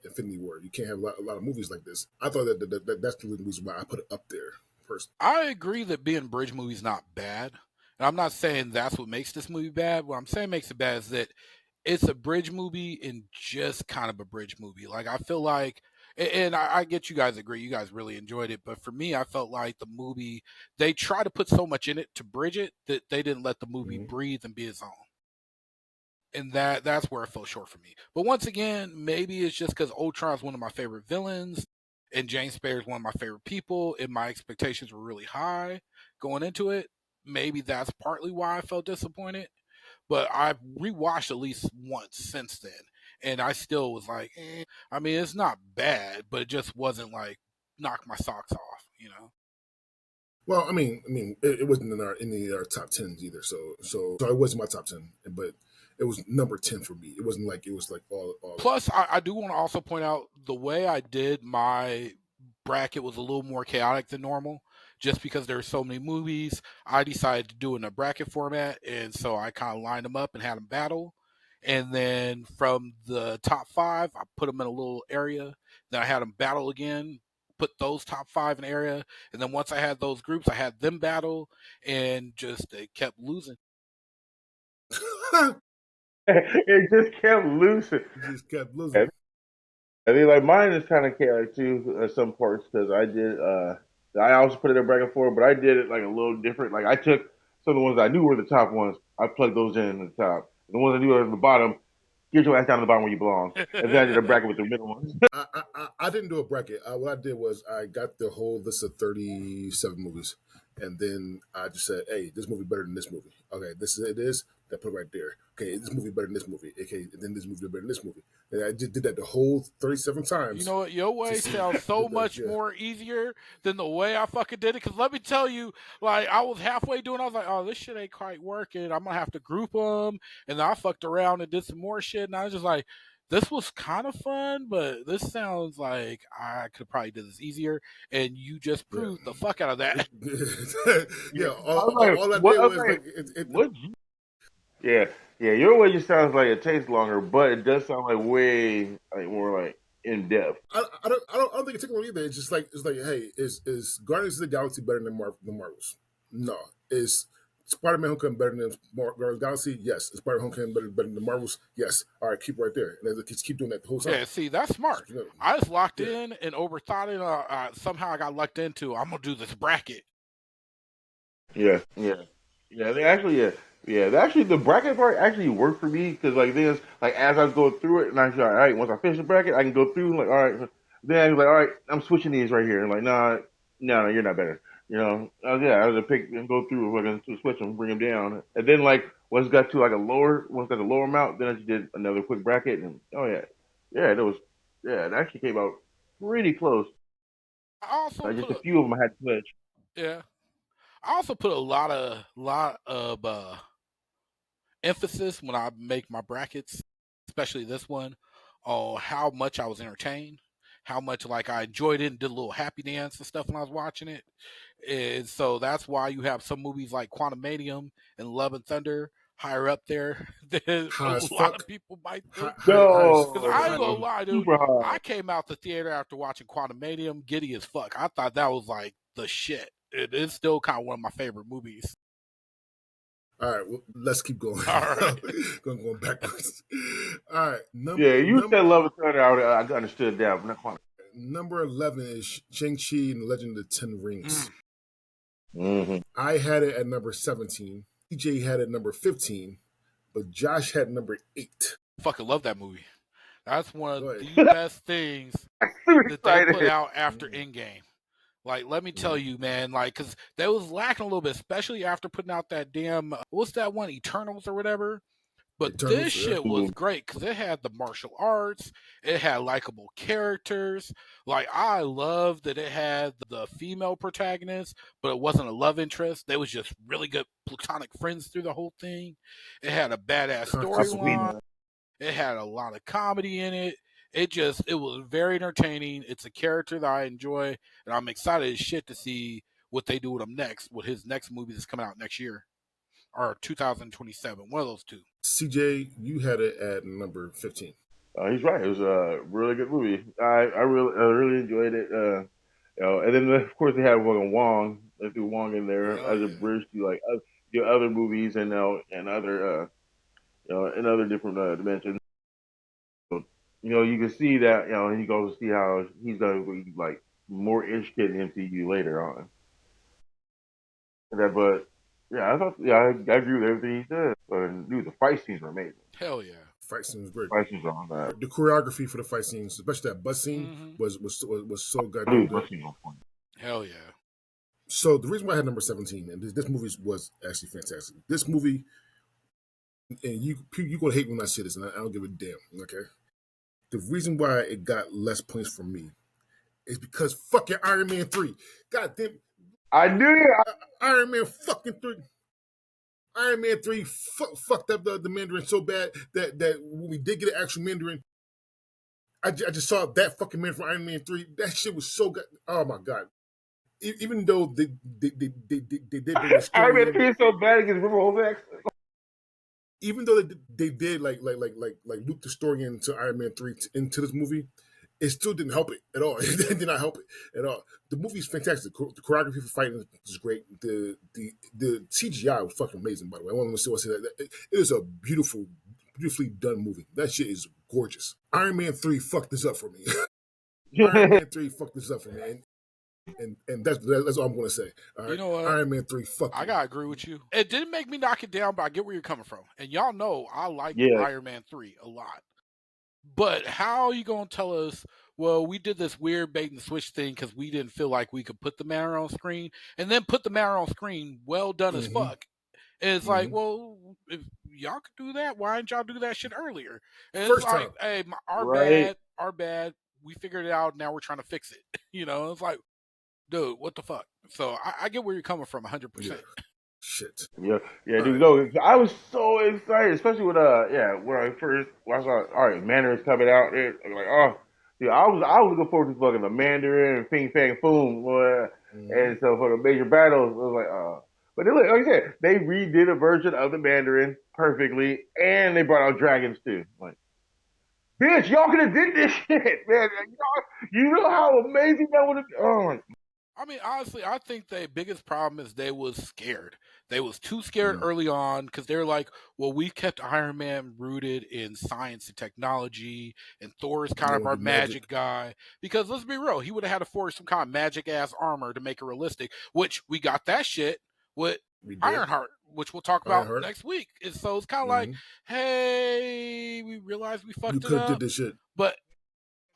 Speaker 1: Infinity War, you can't have a lot of movies like this. I thought that's the reason why I put it up there personally.
Speaker 3: I agree that being bridge movie is not bad. And I'm not saying that's what makes this movie bad. What I'm saying makes it bad is that it's a bridge movie and just kind of a bridge movie. Like I feel like, and I get you guys agree, you guys really enjoyed it, but for me, I felt like the movie they try to put so much in it to bridge it that they didn't let the movie
Speaker 2: Mm-hmm.
Speaker 3: breathe and be its own. And that's where it fell short for me. But once again, maybe it's just because Ultron's one of my favorite villains, and James Spader's one of my favorite people, and my expectations were really high going into it. Maybe that's partly why I felt disappointed. But I've rewatched at least once since then, and I still was like, eh. I mean, it's not bad, but it just wasn't like knock my socks off.
Speaker 1: Well, it wasn't in any of our top tens either. So it wasn't my top 10, but it was number 10 for me. It wasn't like it was like all.
Speaker 3: Plus, I do want to also point out the way I did my bracket was a little more chaotic than normal. Just because there are so many movies, I decided to do it in a bracket format, and so I kind of lined them up and had them battle. And then from the top five, I put them in a little area. Then I had them battle again, put those top five in an area, and then once I had those groups, I had them battle, and just they kept losing.
Speaker 2: It just kept losing.
Speaker 1: Just kept losing.
Speaker 2: I mean, like mine is kind of chaotic too at some parts because I also put it in bracket four, but I did it like a little different. Like I took some of the ones I knew were the top ones, I plugged those in the top. The ones I knew were at the bottom, get your ass down to the bottom where you belong. And then I did a bracket with the middle ones.
Speaker 1: I didn't do a bracket. What I did was I got the whole list of 37 movies, and then I just said, "Hey, this movie better than this movie. Okay, this is it is that put it right there. Okay, this movie better than this movie. Okay, and then this movie better than this movie." And I just did that the whole 37
Speaker 3: You
Speaker 1: times.
Speaker 3: know what? Your way sounds so much
Speaker 1: Yeah.
Speaker 3: more easier than the way I fucking did it. Because let me tell you, like, I was halfway doing, I was like, oh, this shit ain't quite working. I'm going to have to group them. And then I fucked around and did some more shit. And I was just like, this was kind of fun, but this sounds like I could probably do this easier. And you just
Speaker 1: Yeah.
Speaker 3: proved the fuck out of that.
Speaker 1: Yeah,
Speaker 2: I was like,
Speaker 1: all I
Speaker 2: what?
Speaker 1: did
Speaker 2: I was
Speaker 1: was
Speaker 2: like,
Speaker 1: like
Speaker 2: what? Yeah, yeah. Your way just sounds like it takes longer, but it does sound like way like more like in depth.
Speaker 1: I don't think it's long either. It's like, hey, is Guardians of the Galaxy better than Marvels? No. Is Spider-Man Homecoming better than Marvel's Galaxy? Yes. Is Spider-Man Homecoming better than the Marvels? Yes. All right, keep it right there. And just keep doing that the whole time.
Speaker 3: Yeah, see, that's smart.
Speaker 1: You know,
Speaker 3: I just locked
Speaker 1: yeah.
Speaker 3: in and overthought it. Somehow I got lucked into. I'm gonna do this bracket.
Speaker 2: Yeah, yeah, yeah. They actually, yeah. Actually, the bracket part actually worked for me because like this, like as I was going through it, and I said, all right, once I finish the bracket, I can go through. Like, all right. Then I was like, all right, I'm switching these right here. And like, nah, no, you're not better. Yeah, I was to pick and go through. We're going to switch them, bring them down, and then like once it got to like once got the lower amount, then I just did another quick bracket, and oh yeah, yeah, it actually came out pretty close.
Speaker 3: I also
Speaker 2: Just
Speaker 3: put
Speaker 2: a
Speaker 3: a
Speaker 2: few of them I had to switch.
Speaker 3: yeah. I also put a lot of emphasis when I make my brackets, especially this one, on how much I was entertained, how much like I enjoyed it and did a little happy dance and stuff when I was watching it. And so that's why you have some movies like Quantumanium and Love and Thunder higher up there than
Speaker 1: High
Speaker 3: a
Speaker 1: as
Speaker 3: lot of
Speaker 1: fuck.
Speaker 3: people might
Speaker 1: High,
Speaker 3: think.
Speaker 1: high, high as
Speaker 3: Because I ain't gonna
Speaker 2: No,
Speaker 3: lie, dude.
Speaker 2: super high.
Speaker 3: I came out the theater after watching Quantumanium giddy as fuck. I thought that was like the shit. It is still kind of one of my favorite movies.
Speaker 1: All right, well, let's keep going.
Speaker 3: All right.
Speaker 1: going backwards. All right,
Speaker 2: Yeah, you said Love and Thunder. I understood that, but not quite.
Speaker 1: number 11 is Shang-Chi and the Legend of the Ten Rings.
Speaker 2: Mm-hmm.
Speaker 1: I had it at number 17. TJ had it at number 15, but Josh had number 8.
Speaker 3: Fucking love that movie. That's one
Speaker 1: Go
Speaker 3: of
Speaker 1: ahead.
Speaker 3: the best things
Speaker 2: I'm super
Speaker 3: that they put
Speaker 2: excited.
Speaker 3: out after
Speaker 1: Mhm.
Speaker 3: Endgame. Like, let me tell
Speaker 1: Mhm.
Speaker 3: you, man, like, because they was lacking a little bit, especially after putting out that damn, what's that one, Eternals or whatever? But this
Speaker 1: Eternals, yeah.
Speaker 3: shit was great because it had the martial arts, it had likable characters. Like, I love that it had the female protagonist, but it wasn't a love interest. They was just really good platonic friends through the whole thing. It had a badass storyline.
Speaker 2: Aquafina.
Speaker 3: It had a lot of comedy in it. It was very entertaining. It's a character that I enjoy, and I'm excited as shit to see what they do with him next, with his next movie that's coming out next year or 2027. One of those two.
Speaker 1: CJ, you had it at number 15.
Speaker 2: He's right. It was a really good movie. I really enjoyed it. And then of course they had fucking Wong. They threw Wong in there
Speaker 3: Hell
Speaker 2: as a
Speaker 3: yeah.
Speaker 2: bridge to like other movies and other in other different dimensions. So, you can see that and you go to see how he's going to be like more intricate in MCU later on. But yeah, I agree with everything he said. But dude, the fight scenes are amazing.
Speaker 3: Hell yeah.
Speaker 1: Fight scene was great.
Speaker 2: Fight scenes are on that.
Speaker 1: The choreography for the fight scenes, especially that bus scene,
Speaker 3: Mm-hmm.
Speaker 1: was so goddamn
Speaker 2: Dude,
Speaker 1: good.
Speaker 2: fight scenes on point.
Speaker 3: Hell yeah.
Speaker 1: So the reason why I had number 17, and this movie was actually fantastic. This movie, and you gonna hate when I say this, and I don't give a damn. Okay, the reason why it got less points from me is because fucking Iron Man 3. God damn,
Speaker 2: I knew it.
Speaker 1: Iron Man fucking 3. Iron Man 3 fucked up the Mandarin so bad that when we did get an actual Mandarin, I just saw that fucking man from Iron Man 3. That shit was so good. Oh my god. Even though they did bring the
Speaker 2: Iron
Speaker 1: story
Speaker 2: Man
Speaker 1: in,
Speaker 2: 3 is so bad against River Hovax.
Speaker 1: even though they did like loop the story into Iron Man 3 into this movie, it still didn't help it at all. It did not help it at all. The movie's fantastic. The choreography for fighting is great. The CGI was fucking amazing. By the way, I want to say that it is a beautifully done movie. That shit is gorgeous. Iron Man 3 fucked this up for me. Iron Man 3 fucked this up for me, and that's all I'm gonna say. All
Speaker 3: You
Speaker 1: right,
Speaker 3: know what?
Speaker 1: Iron Man 3 fuck
Speaker 3: I
Speaker 1: you.
Speaker 3: gotta agree with you. It didn't make me knock it down, but I get where you're coming from. And y'all know I like
Speaker 2: Yeah,
Speaker 3: Iron Man 3 a lot. But how are you gonna tell us, well, we did this weird bait and switch thing because we didn't feel like we could put the matter on screen, and then put the matter on screen well done as
Speaker 1: Mm-hmm.
Speaker 3: fuck. And it's like,
Speaker 1: Mm-hmm.
Speaker 3: well, if y'all could do that, why didn't y'all do that shit earlier? And it's
Speaker 1: First
Speaker 3: like,
Speaker 1: time.
Speaker 3: hey, our
Speaker 2: right.
Speaker 3: bad, our bad. We figured it out. Now we're trying to fix it. It's like, dude, what the fuck? So I get where you're coming from, 100%.
Speaker 1: Yeah. Shit.
Speaker 2: Yeah, yeah,
Speaker 1: All
Speaker 2: dude.
Speaker 1: right.
Speaker 2: No, I was so excited, especially with when I first watched. All right, Mandarin's coming out. I'm like, oh, yeah, I was looking forward to fucking the Mandarin and Ping Fang Foom,
Speaker 1: Mm-hmm.
Speaker 2: and so for the major battles, I was like, but then, like I said, they redid a version of the Mandarin perfectly, and they brought out dragons too. Like, bitch, y'all could have did this shit, man. You know how amazing that would have. Oh my.
Speaker 3: I mean, honestly, I think the biggest problem is they was scared. They was too scared
Speaker 1: Mm.
Speaker 3: early on because they're like, well, we've kept Iron Man rooted in science and technology, and Thor is
Speaker 1: You
Speaker 3: kind of
Speaker 1: want
Speaker 3: our
Speaker 1: to do magic?
Speaker 3: magic guy. Because let's be real, he would have had to forge some kind of magic ass armor to make it realistic, which we got that shit with
Speaker 1: We did.
Speaker 3: Ironheart, which we'll talk about
Speaker 1: Ironheart.
Speaker 3: next week. And so it's kind of like,
Speaker 1: Mm-hmm.
Speaker 3: hey, we realized we
Speaker 1: You
Speaker 3: fucked it
Speaker 1: could have did
Speaker 3: up,
Speaker 1: this shit.
Speaker 3: but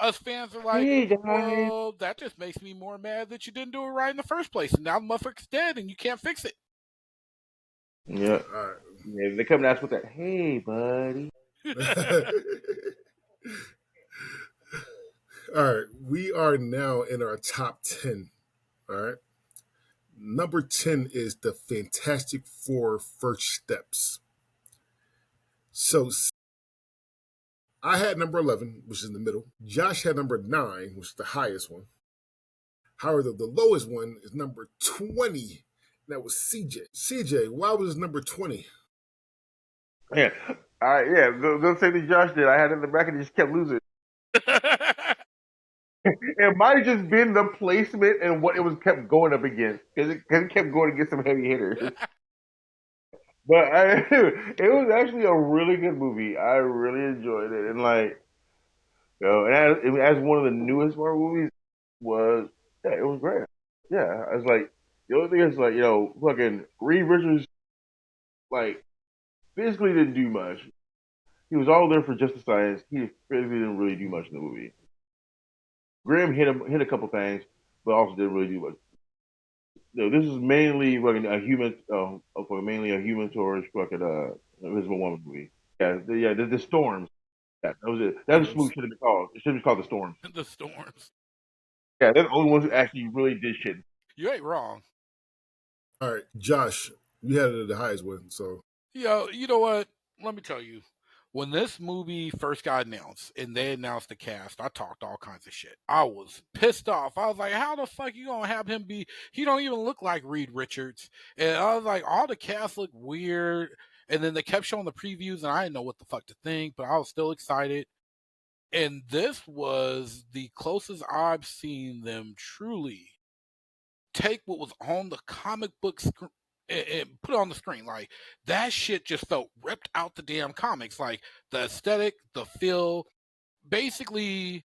Speaker 3: us fans are like,
Speaker 2: Hey guys.
Speaker 3: well, that just makes me more mad that you didn't do it right in the first place. And now the motherfucker's dead and you can't fix it.
Speaker 2: Yeah.
Speaker 1: All right.
Speaker 2: Yeah, they come and ask with that. Hey, buddy.
Speaker 1: All right. We are now in our top 10. All right. Number 10 is the Fantastic Four First Steps. So I had number 11, which is in the middle. Josh had number 9, which is the highest one. However, the lowest one is number 20. That was CJ. CJ, why was it number 20?
Speaker 2: Yeah. All right, yeah. Go say that Josh did. I had it in the bracket and just kept losing. It might have just been the placement and what it was kept going up against because it kept going against some heavy hitters. But it was actually a really good movie. I really enjoyed it, and like, and as one of the newest Marvel movies was, yeah, it was great. Yeah, I was like, the only thing is like, fucking Reed Richards, like, physically didn't do much. He was all there for just the science. He physically didn't really do much in the movie. Graham hit a couple things, but also didn't really do much. No, this is mainly fucking a human, mainly a human towards fucking Invisible Woman movie. Yeah, the storms. Yeah, that was it. That's what
Speaker 1: Storms.
Speaker 2: movie should have been called. It should have been called the storms.
Speaker 3: The storms.
Speaker 2: Yeah, they're the only ones who actually really did shit.
Speaker 3: You ain't wrong.
Speaker 1: All right, Josh, you had it at the highest one. So
Speaker 3: Yo, you know what? Let me tell you. When this movie first got announced and they announced the cast, I talked all kinds of shit. I was pissed off. I was like, how the fuck you gonna have him be he don't even look like Reed Richards. And I was like, all the cast look weird. And then they kept showing the previews and I didn't know what the fuck to think, but I was still excited. And this was the closest I've seen them truly take what was on the comic book screen and put it on the screen. Like that shit just felt ripped out the damn comics. Like the aesthetic, the feel, basically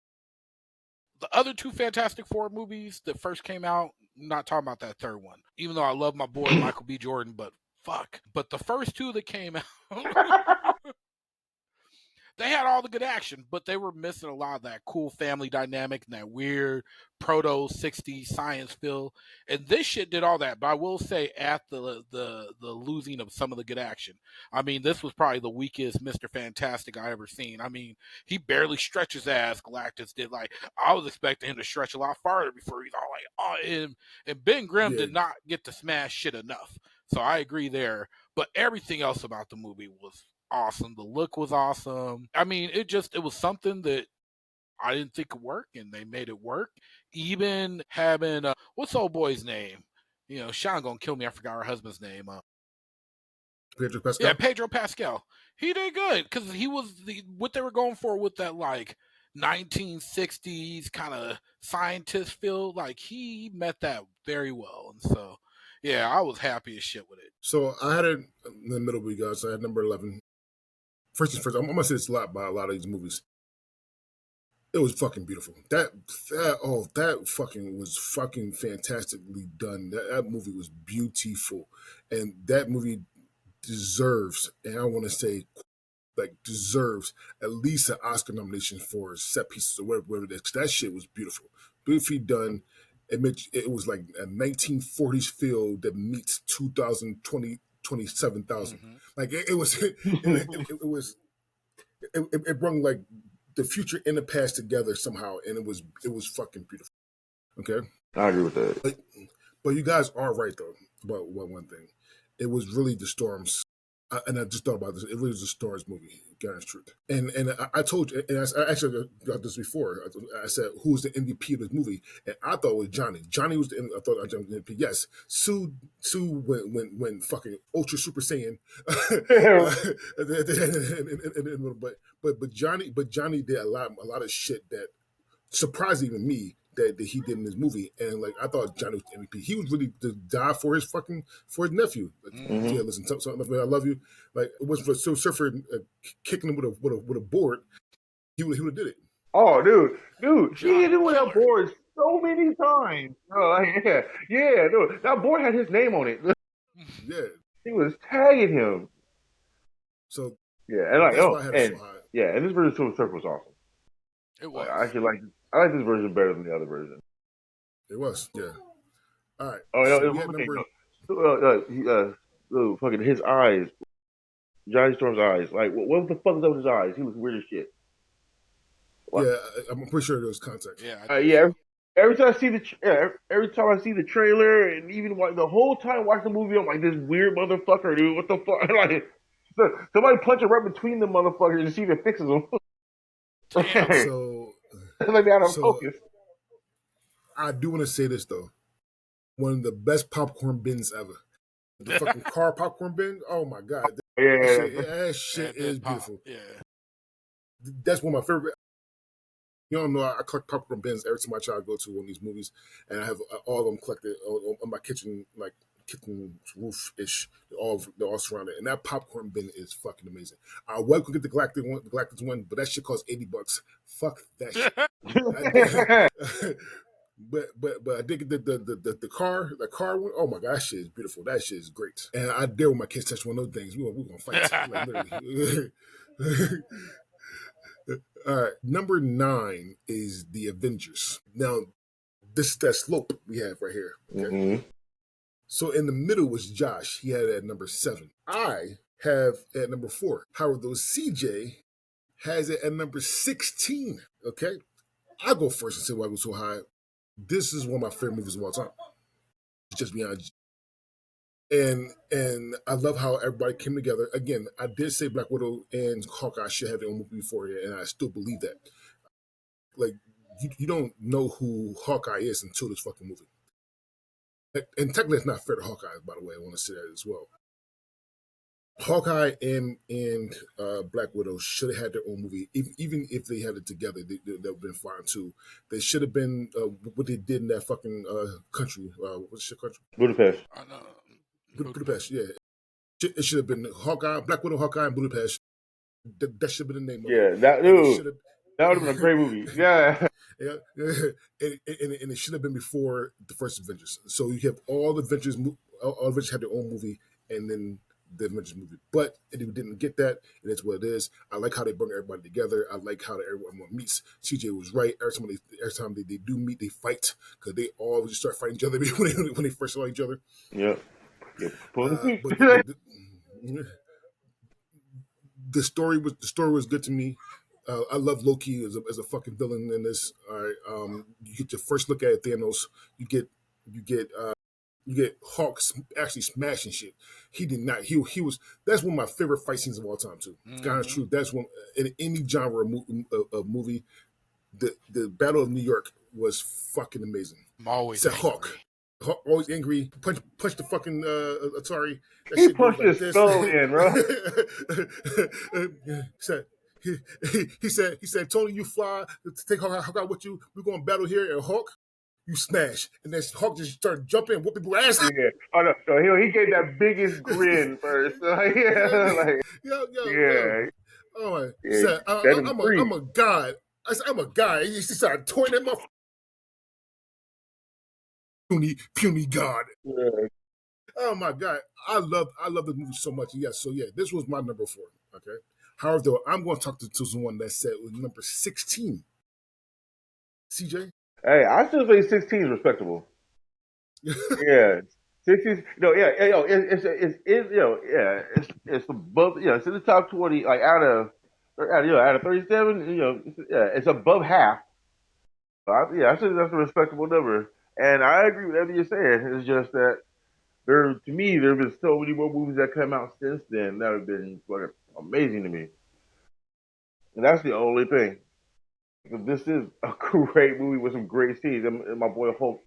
Speaker 3: the other two Fantastic Four movies that first came out. Not talking about that third one, even though I love my boy Michael B. Jordan, but fuck. But the first two that came out, they had all the good action, but they were missing a lot of that cool family dynamic and that weird proto 60s science feel. And this shit did all that, but I will say at the losing of some of the good action. I mean, this was probably the weakest Mr. Fantastic I ever seen. I mean, he barely stretches as Galactus did. Like I was expecting him to stretch a lot farther before he's all like, oh, and Ben Grimm
Speaker 1: yeah,
Speaker 3: did not get to smash shit enough. So I agree there. But everything else about the movie was awesome. The look was awesome. I mean, it was something that I didn't think could work, and they made it work. Even having what's old boy's name? You know, Sean gonna kill me. I forgot her husband's name.
Speaker 1: Pedro
Speaker 3: Yeah,
Speaker 1: Pascal.
Speaker 3: Pedro Pascal. He did good because he was what they were going for with that like 1960s kind of scientist feel. Like he met that very well, and so yeah, I was happy as shit with it.
Speaker 1: So I had it in the middle with you guys. So I had number 11. First things first, I'm gonna say this a lot by a lot of these movies. It was fucking beautiful. That fucking was fucking fantastically done. That movie was beautiful, and that movie deserves, and I want to say, like deserves at least an Oscar nomination for set pieces or whatever it is. 'Cause that shit was beautiful, beautifully done. It was like a 1940s feel that meets 2020 27,000.
Speaker 3: Mm-hmm.
Speaker 1: Like it was, it was it brought like the future and the past together somehow, and it was fucking beautiful. Okay,
Speaker 2: I agree with that.
Speaker 1: but you guys are right though about one thing. It was really the storms, and I just thought about this. It really was the Storms movie, God's truth. And I told you, and I actually got this before. I said, "Who's the MVP of this movie?" And I thought it was Johnny. Johnny was the. I thought I was the MVP. Yes, Sue when fucking Ultra Super Saiyan. But Johnny did a lot of shit that surprised even me that he did in this movie. And like I thought Johnny was MVP. He was really to die for his nephew. Like,
Speaker 2: Mm-hmm.
Speaker 1: yeah, listen, something I love you. Like it wasn't for Silver Surfer kicking him with a board. He would have did it.
Speaker 2: Oh, dude, he
Speaker 3: Johnny
Speaker 2: hit him with that
Speaker 3: Killer.
Speaker 2: board so many times. Bro, like, yeah, dude. That board had his name on it.
Speaker 1: Yeah.
Speaker 2: He was tagging him.
Speaker 1: So
Speaker 2: Yeah, and like
Speaker 1: that's why I had it so high.
Speaker 2: yeah, and this version of Silver Surfer was awesome.
Speaker 3: It
Speaker 2: Like,
Speaker 3: was.
Speaker 2: I like this version better than the other version.
Speaker 1: It was, yeah. All right.
Speaker 2: Oh,
Speaker 1: So
Speaker 2: no,
Speaker 1: we had
Speaker 2: okay,
Speaker 1: number.
Speaker 2: fucking his eyes, Johnny Storm's eyes. Like, what the fuck is up with his eyes? He was weird as shit. What?
Speaker 1: Yeah, I'm pretty sure there was context.
Speaker 3: Yeah.
Speaker 2: Yeah. Every time I see every time I see the trailer, and even the whole time watch the movie, I'm like, this weird motherfucker, dude. What the fuck? Like, somebody punch it right between the motherfuckers and see if it fixes them.
Speaker 1: So,
Speaker 2: like they out of focus.
Speaker 1: I do want to say this though. One of the best popcorn bins ever. The fucking car popcorn bin. Oh my god. That shit is beautiful.
Speaker 3: Yeah.
Speaker 1: That's one of my favorite. You don't know, I collect popcorn bins every time I try to go to one of these movies, and I have all of them collected on my kitchen, like kitchen roof ish. They're all surrounded, and that popcorn bin is fucking amazing. I was gonna get the Galactic one, but that shit costs $80. Fuck that shit. But I did get the car one. Oh my god, that shit is beautiful. That shit is great. And I dare when my kids touch one of those things. We're gonna fight. Like, literally. All right, number 9 is the Avengers. Now, this is that slope we have right here. Okay?
Speaker 2: Mm-hmm.
Speaker 1: So in the middle was Josh. He had it at number 7. I have at number 4. However, though CJ has it at number 16. Okay, I'll go first and say why it was so high. This is one of my favorite movies of all time. Just be honest. And I love how everybody came together. Again, I did say Black Widow and Hawkeye should have their own movie before here, and I still believe that. Like, you don't know who Hawkeye is until this fucking movie. And technically, it's not fair to Hawkeye, by the way. I want to say that as well. Hawkeye and Black Widow should have had their own movie. Even if they had it together, that would have been fine too. They should have been what they did in that fucking country. What's your country?
Speaker 2: Budapest.
Speaker 1: Budapest, yeah. It should have been Hawkeye, Black Widow, Hawkeye, and Budapest. That should have been the name of it.
Speaker 2: That would have been a great movie. Yeah.
Speaker 1: Yeah, and it should have been before the first Avengers. So you have all the Avengers, all Avengers had their own movie, and then the Avengers movie. But we didn't get that, and it's what it is. I like how they bring everybody together. I like how everyone meets. CJ was right. Every time they do meet, they fight because they all just start fighting each other when they first saw each other.
Speaker 2: Yeah.
Speaker 1: But the story was good to me. I love Loki as a fucking villain in this. All right, you get your first look at Thanos. You get Hulk actually smashing shit. He did not. He was. That's one of my favorite fight scenes of all time too. Mm-hmm. God is true. That's one in any genre of movie. The Battle of New York was fucking amazing.
Speaker 3: I'm always
Speaker 1: Hulk always angry. Punch the fucking Atari. That
Speaker 2: he
Speaker 1: shit
Speaker 2: punched
Speaker 1: like
Speaker 2: his skull in, bro.
Speaker 1: he said, Tony, you fly to take Hawk out with you. We're going to battle here, and Hawk, you smash. And then Hawk just started jumping and whooping people's ass.
Speaker 2: Yeah. Oh no, he gave that biggest grin first.
Speaker 1: Yeah. Oh my. He said, I'm a god. I said, I'm a god. He started toying that motherfucker. Puny god.
Speaker 2: Yeah.
Speaker 1: Oh my god, I love the movie so much. Yes, so yeah, this was my number 4. Okay, however, though, I'm going to talk to someone that said it was number 16. CJ,
Speaker 2: hey, I still say 16 is respectable. Yeah, 16. No, yeah, it's above. It's in the top 20. Like out of 37. It's above half. I think that's a respectable number. And I agree with everything you're saying. It's just that there have been so many more movies that come out since then that have been fucking amazing to me. And that's the only thing. This is a great movie with some great scenes. And my boy Hulk,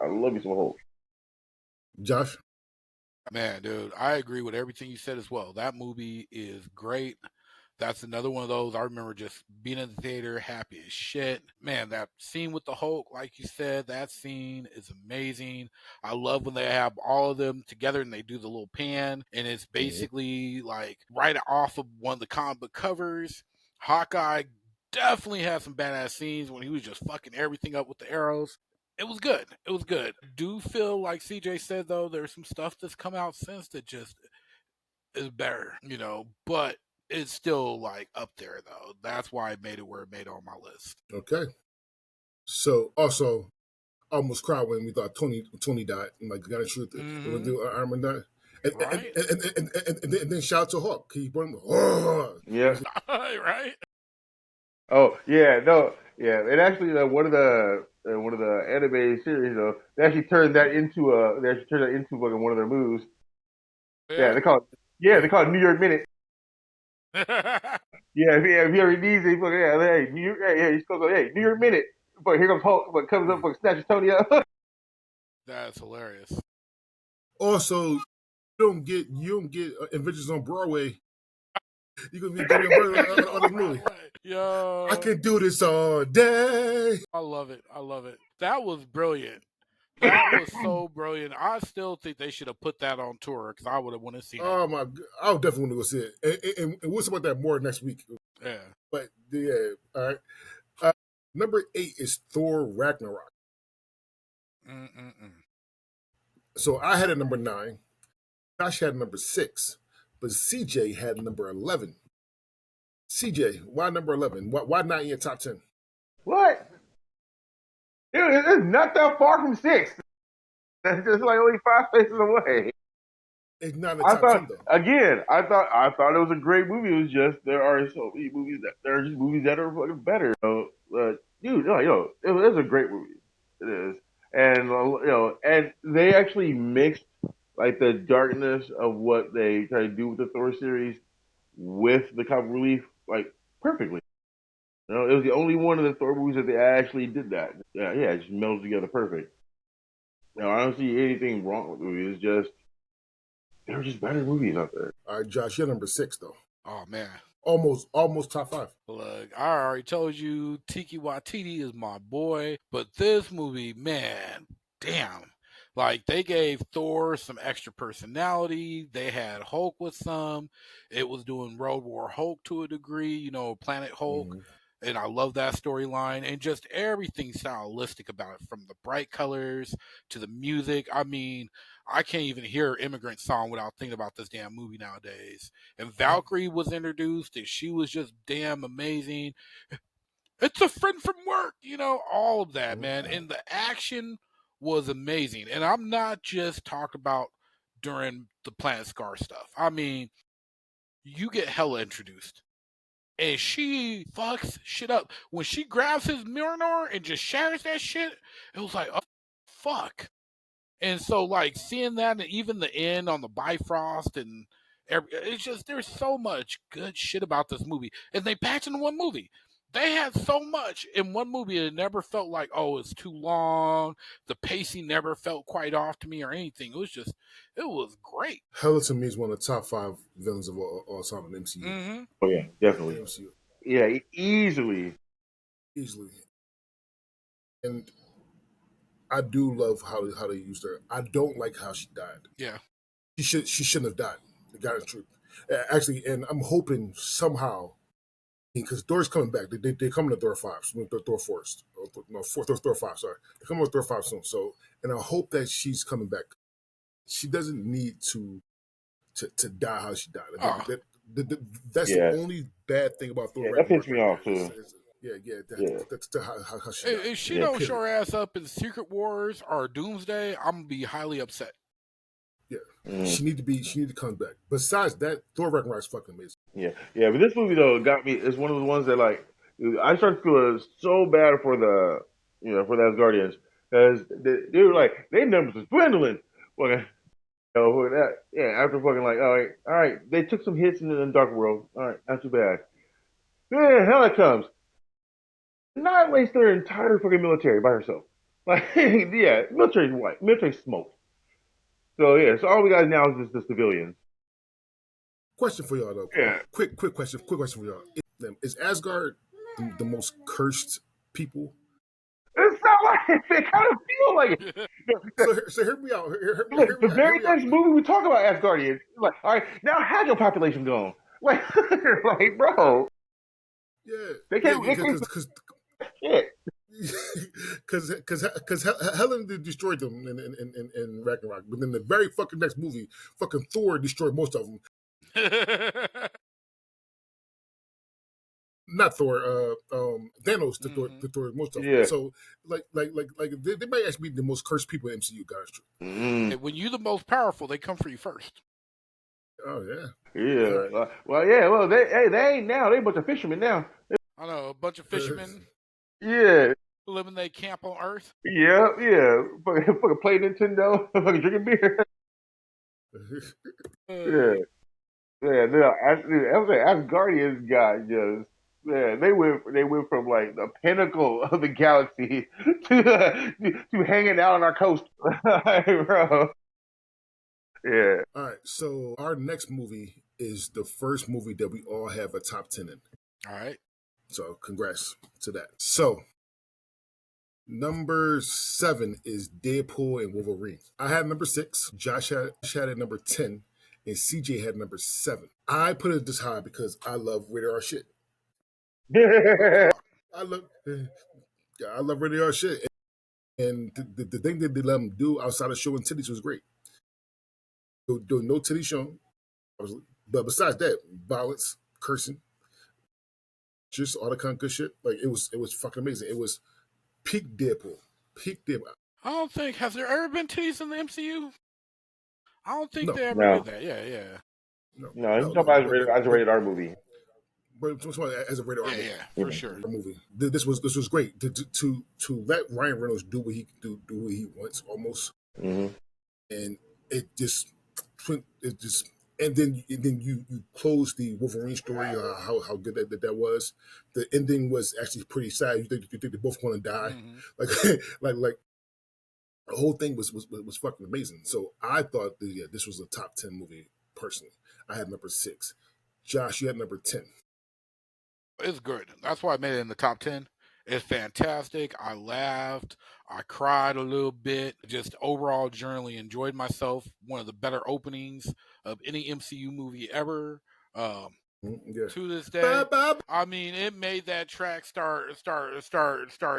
Speaker 2: I love you some Hulk.
Speaker 1: Josh?
Speaker 3: Man, dude, I agree with everything you said as well. That movie is great. That's another one of those. I remember just being in the theater, happy as shit. Man, that scene with the Hulk, like you said, that scene is amazing. I love when they have all of them together and they do the little pan, and it's basically like right off of one of the comic book covers. Hawkeye definitely had some badass scenes when he was just fucking everything up with the arrows. It was good. It was good. I do feel like CJ said though, there's some stuff that's come out since that just is better, but it's still like up there though. That's why I made it where it made on my list.
Speaker 1: Okay. So also, I almost cried when we thought Tony died. I'm like, got to shoot the when
Speaker 3: Mm-hmm.
Speaker 1: the Iron Man died. And,
Speaker 3: Right?
Speaker 1: and then shout out to Hawk. He brought him. Oh.
Speaker 2: Yeah.
Speaker 3: Right?
Speaker 2: Oh yeah, no, yeah. And actually, one of the anime series, they actually turned that into fucking one of their moves. Yeah,
Speaker 3: Yeah.
Speaker 2: they call it New York Minute. Yeah, if he ever needs it, fucking hey, New York, he's gonna go, hey, New York Minute. But here comes Hulk, but comes up, but snatches Tony up.
Speaker 3: That's hilarious.
Speaker 1: Also, you don't get Adventures on Broadway. You gonna be getting on this movie.
Speaker 3: Yo,
Speaker 1: I can do this all day.
Speaker 3: I love it. I love it. That was brilliant. That was so brilliant. I still think they should have put that on tour because I would have wanted to see it.
Speaker 1: Oh my! I would definitely want to go see it. And we'll talk about that more next week.
Speaker 3: Yeah.
Speaker 1: But yeah, all right. Number 8 is Thor Ragnarok.
Speaker 3: Mm-mm-mm.
Speaker 1: So I had it number 9. Josh had number 6, but CJ had number 11. CJ, why number 11? Why not in your top 10?
Speaker 2: What? Dude, it's not that far from 6. That's just like only 5 spaces away.
Speaker 1: It's not in the
Speaker 2: I
Speaker 1: top
Speaker 2: thought
Speaker 1: 10 though.
Speaker 2: again. I thought it was a great movie. It was just there are so many movies that are fucking better. Dude, it was a great movie. It is, and and they actually mixed like the darkness of what they try to do with the Thor series with the comic relief like perfectly. It was the only one of the Thor movies that they actually did that. Yeah, it just melded together perfect. I don't see anything wrong with the movie. It's just there were just better movies out there.
Speaker 1: All right, Josh, you're number 6 though.
Speaker 3: Oh man.
Speaker 1: Almost top 5.
Speaker 3: Look, I already told you Tiki Watiti is my boy, but this movie, man, damn. Like they gave Thor some extra personality. They had Hulk with some. It was doing World War Hulk to a degree, Planet Hulk. And I love that storyline and just everything stylistic about it, from the bright colors to the music. I mean, I can't even hear Immigrant Song without thinking about this damn movie nowadays. And Valkyrie was introduced, and she was just damn amazing. It's a friend from work, all of that, man. And the action was amazing. And I'm not just talking about during the Planet Scar stuff. I mean, you get Hela introduced. And she fucks shit up. When she grabs his Mjolnir and just shatters that shit, it was like, oh, fuck. And so, like, seeing that, and even the end on the Bifrost, and it's just, there's so much good shit about this movie. And they packed in one movie. They had so much in one movie, it never felt like, oh, it's too long. The pacing never felt quite off to me or anything. It was great.
Speaker 1: Hela to me is one of the top 5 villains of all time in the MCU.
Speaker 3: Mm-hmm.
Speaker 2: Oh yeah, definitely.
Speaker 1: MCU.
Speaker 2: Yeah, easily.
Speaker 1: And I do love how they used her. I don't like how she died.
Speaker 3: Yeah.
Speaker 1: She shouldn't have died. The God truth. Actually, and I'm hoping somehow, because Thor's coming back. They're coming to Thor 5. Thor Forest. Thor 5, sorry. They're coming to Thor 5 soon. So, and I hope that she's coming back. She doesn't need to die how she died. That's the only bad thing about Thor.
Speaker 2: Yeah, that pissed me off too.
Speaker 1: That's how she died.
Speaker 3: If she don't show her ass up in Secret Wars or Doomsday, I'm gonna be highly upset.
Speaker 1: Yeah, she need to come back. Besides that, Thor Ragnarok is fucking amazing.
Speaker 2: Yeah. But this movie though got me. It's one of the ones that like I started feeling so bad for the for the Asgardians because they were like their numbers was dwindling. Fucking, for that, after fucking like all right, they took some hits in the Dark World. All right, not too bad. Yeah, hell it comes. Not waste their entire fucking military by herself. Like, military's white. Military's smoke. So, so all we got now is just the civilians.
Speaker 1: Question for y'all though.
Speaker 2: Yeah.
Speaker 1: Quick question for y'all. Is Asgard the most cursed people?
Speaker 2: It's not like it kind of feel like it.
Speaker 1: So hear me out.
Speaker 2: Look,
Speaker 1: Hear
Speaker 2: the
Speaker 1: me out. Hear
Speaker 2: very
Speaker 1: me out.
Speaker 2: next movie we talk about Asgardians. Like, all right, now how's your population going? Like, like, bro,
Speaker 1: Yeah,
Speaker 2: they
Speaker 1: yeah,
Speaker 2: can't. They can't shit.
Speaker 1: because Helen destroyed them in Ragnarok, but then the very fucking next movie, fucking Thor destroyed most of them. Not Thor, Thanos destroyed most of them.
Speaker 2: Yeah.
Speaker 1: So they might actually be the most cursed people in MCU, guys.
Speaker 2: Mm.
Speaker 3: When you're the most powerful, they come for you first.
Speaker 1: Oh yeah,
Speaker 2: Yeah.
Speaker 1: right.
Speaker 2: Well, yeah. Well, they ain't now. They a bunch of fishermen now.
Speaker 3: I know a bunch of fishermen
Speaker 2: Yeah.
Speaker 3: live in their camp on Earth.
Speaker 2: Yeah. Yeah. Fucking play Nintendo. Fucking drinking beer. Yeah. Yeah. No, Asgardians got just. Yeah, they went from like the pinnacle of the galaxy to hanging out on our coast, bro. Yeah.
Speaker 1: All right, so our next movie is the first movie that we all have a top 10 in.
Speaker 3: All right.
Speaker 1: So congrats to that. So number 7 is Deadpool and Wolverine. I had number 6. Josh had at number 10, and CJ had number 7. I put it this high because I love rated R shit. I love, I love rated R shit, and the thing that they let them do outside of showing titties was great. Doing no titty shown, but besides that, violence, cursing, just all the kind of good shit. Like it was fucking amazing. It was peak Deadpool, peak Deadpool.
Speaker 3: I don't think has there ever been titties in the MCU. I don't think
Speaker 1: No,
Speaker 3: they ever
Speaker 2: No.
Speaker 3: did that. Yeah.
Speaker 2: No, he's talking about as a rated R movie.
Speaker 1: But as a rated R movie,
Speaker 3: For sure.
Speaker 1: movie. This was great to let Ryan Reynolds do what he do what he wants almost,
Speaker 2: Mm-hmm.
Speaker 1: and it just and then you close the Wolverine story, how good that was. The ending was actually pretty sad. You think they're both going to die, like like the whole thing was fucking amazing. So I thought this was a top 10 movie personally. I had number 6. Josh, you had number 10.
Speaker 3: It's good. That's why I made it in the top 10. It's fantastic. I laughed. I cried a little bit. Just overall, generally enjoyed myself. One of the better openings of any MCU movie ever.
Speaker 1: Yeah.
Speaker 3: To this day, I mean, it made that track start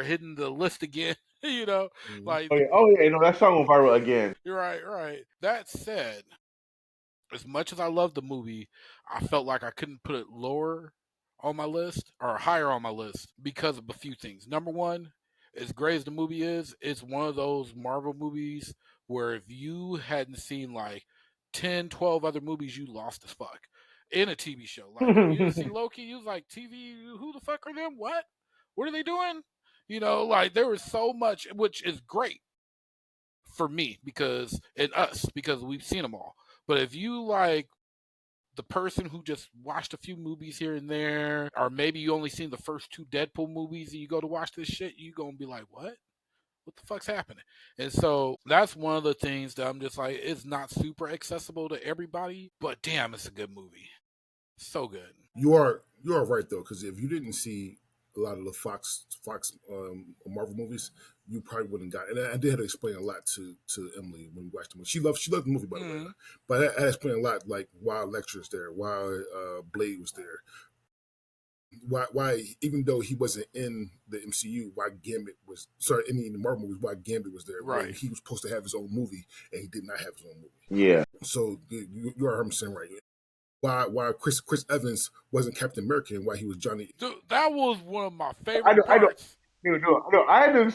Speaker 3: hitting the list again. Like.
Speaker 2: Oh yeah, no, that song went viral again.
Speaker 3: Right. That said, as much as I love the movie, I felt like I couldn't put it lower on my list or higher on my list because of a few things. Number one, as great as the movie is, it's one of those Marvel movies where if you hadn't seen like 10, 12 other movies, you lost as fuck in a TV show. Like when you see Loki, you was like, TV, who the fuck are them? What are they doing? Like there was so much, which is great for me because we've seen them all. But if you like the person who just watched a few movies here and there, or maybe you only seen the first 2 Deadpool movies and you go to watch this shit, you gonna be like, what the fuck's happening? And so that's one of the things that I'm just like, it's not super accessible to everybody, but damn, it's a good movie. So good.
Speaker 1: You are right though, because if you didn't see a lot of the Fox Marvel movies, you probably wouldn't got. And I did have to explain a lot to Emily when we watched the movie. She loved the movie by the way, but I explained a lot like why Lecter was there, why Blade was there, why even though he wasn't in the MCU, why Gambit was in the Marvel movies, why Gambit was there.
Speaker 3: Right.
Speaker 1: He was supposed to have his own movie and he did not have his own movie.
Speaker 2: Yeah.
Speaker 1: So you are 100% right. Why Chris Evans wasn't Captain America and why he was Johnny.
Speaker 3: Dude, that was one of my favorite parts.
Speaker 2: I had to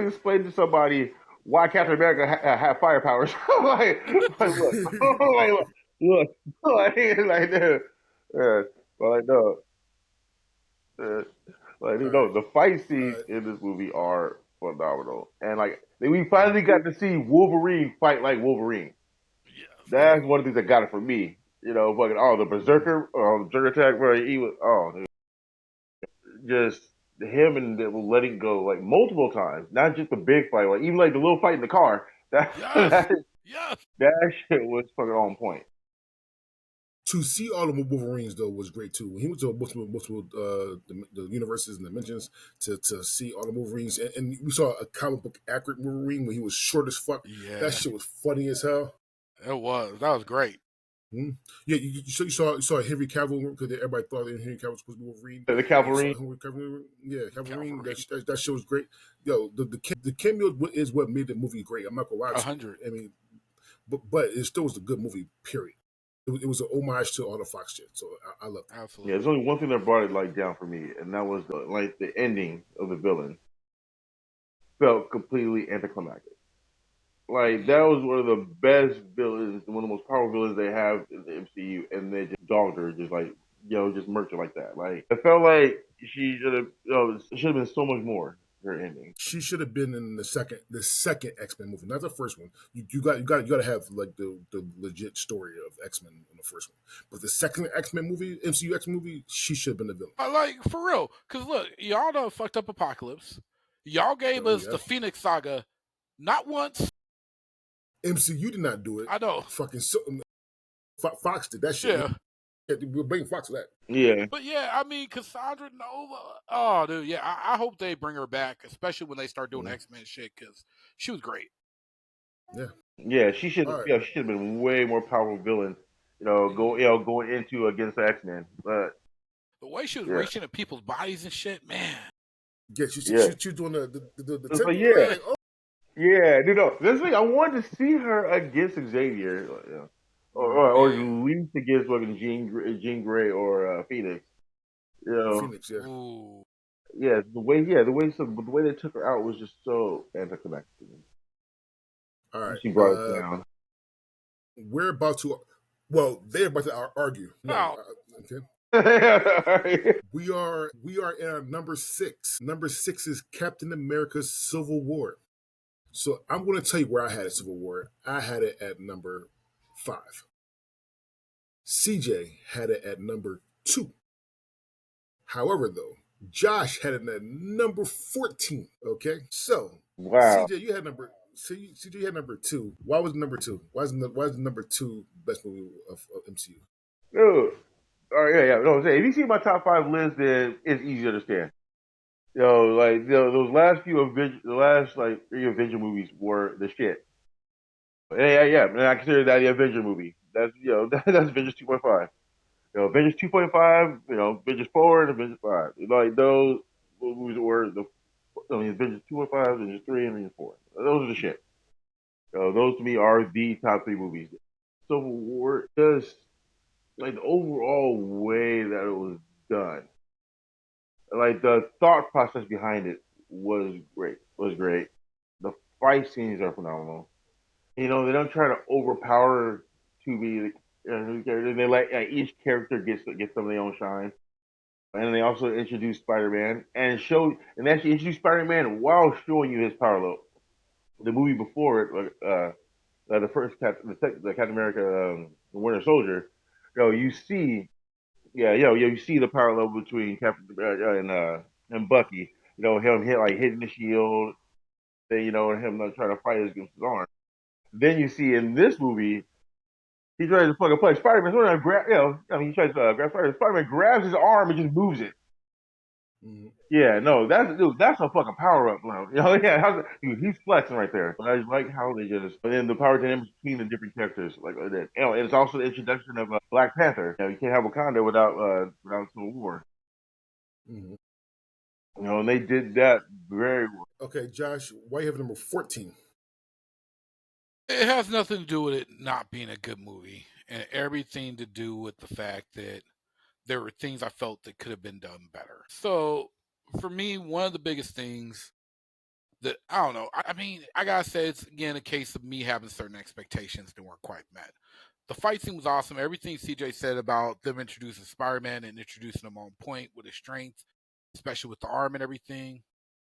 Speaker 2: explain to somebody why Captain America had fire powers. like look, dude. Like no. The fight scenes in this movie are phenomenal, and like we finally got to see Wolverine fight like Wolverine.
Speaker 3: Yeah,
Speaker 2: that's one of the things that got it for me. Fucking the Berserker, Berserker attack where he was just him and letting go like multiple times, not just the big fight, like even like the little fight in the car. That
Speaker 3: yes.
Speaker 2: that shit was fucking on point.
Speaker 1: To see all the Wolverines though was great too. When he went to multiple the universes and dimensions to see all the Wolverines, and we saw a comic book accurate Wolverine when he was short as fuck. That
Speaker 3: Yeah,
Speaker 1: shit was funny as hell.
Speaker 3: it was. That was great.
Speaker 1: Hmm. Yeah, you saw Henry Cavill because everybody thought that Henry Cavill was supposed to be Wolverine,
Speaker 2: The
Speaker 1: and you saw
Speaker 2: Cavalry.
Speaker 1: Henry Cavill. Yeah, Cavill.
Speaker 3: Calvary,
Speaker 1: That shit was great. Yo, the cameo is what made the movie great. I'm not gonna lie
Speaker 3: a
Speaker 1: to you.
Speaker 3: hundred.
Speaker 1: I mean, but it still was a good movie. Period. It was an homage to all the Fox shit, so I love it.
Speaker 2: Yeah, there's
Speaker 3: Absolutely.
Speaker 2: only one thing that brought it like down for me, and that was the ending of the villain felt completely anticlimactic. Like that
Speaker 3: Mm.
Speaker 2: was one of the best villains, one of the most powerful villains they have in the MCU, and they just dogged her, just like just murked her like that. Like it felt like she should have, it should have been so much more her ending.
Speaker 1: She should have been in the second X Men movie, not the first one. You got to have like the legit story of X Men in the first one, but the second X Men movie, MCU X Men movie, she should have been the villain.
Speaker 3: Like for real, because look, y'all done fucked up Apocalypse. Y'all gave
Speaker 1: Oh
Speaker 3: us
Speaker 1: yeah,
Speaker 3: the Phoenix Saga, not once.
Speaker 1: MCU did not do it.
Speaker 3: I know.
Speaker 1: Fucking Fox did that shit.
Speaker 3: Yeah,
Speaker 1: We're blaming Fox for that.
Speaker 2: Yeah,
Speaker 3: but yeah, I mean Cassandra Nova. Oh, dude, yeah, I hope they bring her back, especially when they start doing
Speaker 1: Mm,
Speaker 3: X-Men shit, because she was great.
Speaker 1: yeah.
Speaker 2: yeah,
Speaker 1: All right.
Speaker 2: she should have been way more powerful villain.
Speaker 3: Mm.
Speaker 2: Going into against the X Men, but
Speaker 3: The way she was
Speaker 2: yeah,
Speaker 3: reaching at people's bodies and shit, man.
Speaker 1: Yeah,
Speaker 2: yeah,
Speaker 1: she was doing the
Speaker 2: it's like
Speaker 1: temple. I was
Speaker 2: yeah,
Speaker 1: like, oh,
Speaker 2: yeah, dude. No, this thing I wanted to see her against Xavier, or at
Speaker 1: man,
Speaker 2: least against fucking Jean Grey or Phoenix. You know,
Speaker 1: Phoenix. Yeah.
Speaker 3: Ooh.
Speaker 2: the way they took her out was just so anticlimactic to me.
Speaker 1: All right.
Speaker 2: She brought us down.
Speaker 1: We're about to. Well, they're about to argue. No.
Speaker 3: Oh,
Speaker 1: Okay.
Speaker 2: Yeah,
Speaker 1: We are in our number six. Number six is Captain America's Civil War. So I'm going to tell you where I had it. Civil War. I had it at number 5. CJ had it at number 2. However, though, Josh had it at number 14. Okay, so
Speaker 2: wow.
Speaker 1: CJ, you had CJ, you had number 2. Why was number 2? Why is the number 2 best movie of MCU?
Speaker 2: Dude. All right, yeah. No, I'm saying if you see my top five list, then it's easy to understand. Those last the last like 3 Avenger movies were the shit. Yeah, yeah, and I consider that the Avenger movie. That's that's Avengers 2.5. Avengers 2.5. Avengers 4 and Avengers 5. Like those movies were Avengers 2.5, Avengers 3, and Avengers 4. Those are the shit. Those to me are the top 3 movies. So we're just like the overall way that it was done, like the thought process behind it was great. Was great. The fight scenes are phenomenal. They don't try to overpower to be character. They let each character gets some of their own shine. And they also introduced Spider-Man and actually introduced Spider-Man while showing you his power level. The movie before it, the first the Captain America, the Winter Soldier, you see, yeah, you see the power level between Captain and Bucky. Him hitting the shield, then him not trying to fight against his arm. Then you see in this movie, he tries to fucking play Spider-Man. He tries to grab Spider-Man. Spider-Man grabs his arm and just moves it.
Speaker 1: Mm-hmm.
Speaker 2: Yeah, no, that's a fucking power up, bro. Yeah, he's flexing right there. But I just like how they just, and then the power dynamics between the different characters, like that. And it's also the introduction of Black Panther. You can't have Wakanda without Civil War.
Speaker 1: Mm-hmm.
Speaker 2: And they did that very well.
Speaker 1: Okay, Josh, why you have number 14?
Speaker 3: it has nothing to do with it not being a good movie, and everything to do with the fact that there were things I felt that could have been done better. So, for me, one of the biggest things that I don't know. I mean, I gotta say, it's again a case of me having certain expectations that weren't quite met. The fight scene was awesome. Everything CJ said about them introducing Spider-Man and introducing him on point with his strength, especially with the arm and everything,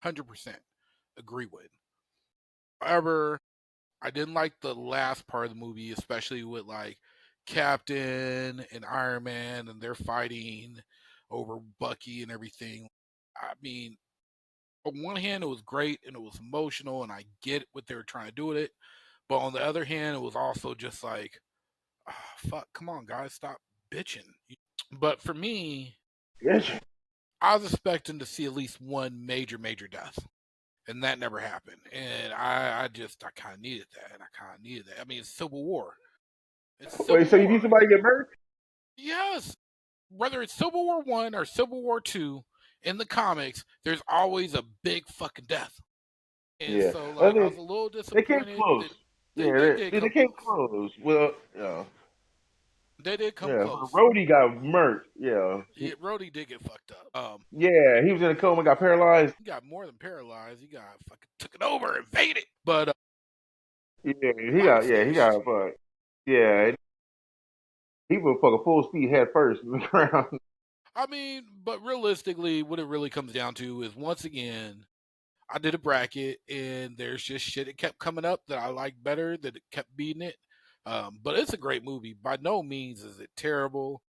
Speaker 3: 100% agree with. However, I didn't like the last part of the movie, especially with like Captain and Iron Man and they're fighting over Bucky and everything. I mean, on one hand, it was great and it was emotional, and I get what they were trying to do with it. But on the other hand, it was also just like, fuck, come on, guys, stop bitching. But for me,
Speaker 2: Yes.
Speaker 3: I was expecting to see at least one major death, and that never happened. And I kind of needed that, and I kind of needed that. I mean, it's Civil War. It's Civil
Speaker 2: Wait, so you
Speaker 3: War.
Speaker 2: need somebody to get murdered?
Speaker 3: Yes, whether it's Civil War 1 or Civil War 2, in the comics, there's always a big fucking death. And
Speaker 2: Yeah.
Speaker 3: so,
Speaker 2: I
Speaker 3: like, I
Speaker 2: mean,
Speaker 3: was a little
Speaker 2: they came
Speaker 3: disappointed
Speaker 2: close.
Speaker 3: that they
Speaker 2: Yeah,
Speaker 3: did
Speaker 2: they
Speaker 3: come
Speaker 2: came
Speaker 3: close.
Speaker 2: close. Well, yeah.
Speaker 3: They did come
Speaker 2: Yeah,
Speaker 3: close.
Speaker 2: Rhodey got murked. Yeah.
Speaker 3: Yeah, Rhodey did get fucked up.
Speaker 2: Yeah, he was in a coma, got paralyzed.
Speaker 3: He got more than paralyzed. He got fucking took it over, invaded. But
Speaker 2: Yeah,
Speaker 3: Wanda
Speaker 2: he got
Speaker 3: finished.
Speaker 2: fucked. Yeah, he was fucking full speed head first in the ground.
Speaker 3: I mean, but realistically, what it really comes down to is once again, I did a bracket, and there's just shit that kept coming up that I like better, that it kept beating it. But it's a great movie. By no means is it terrible.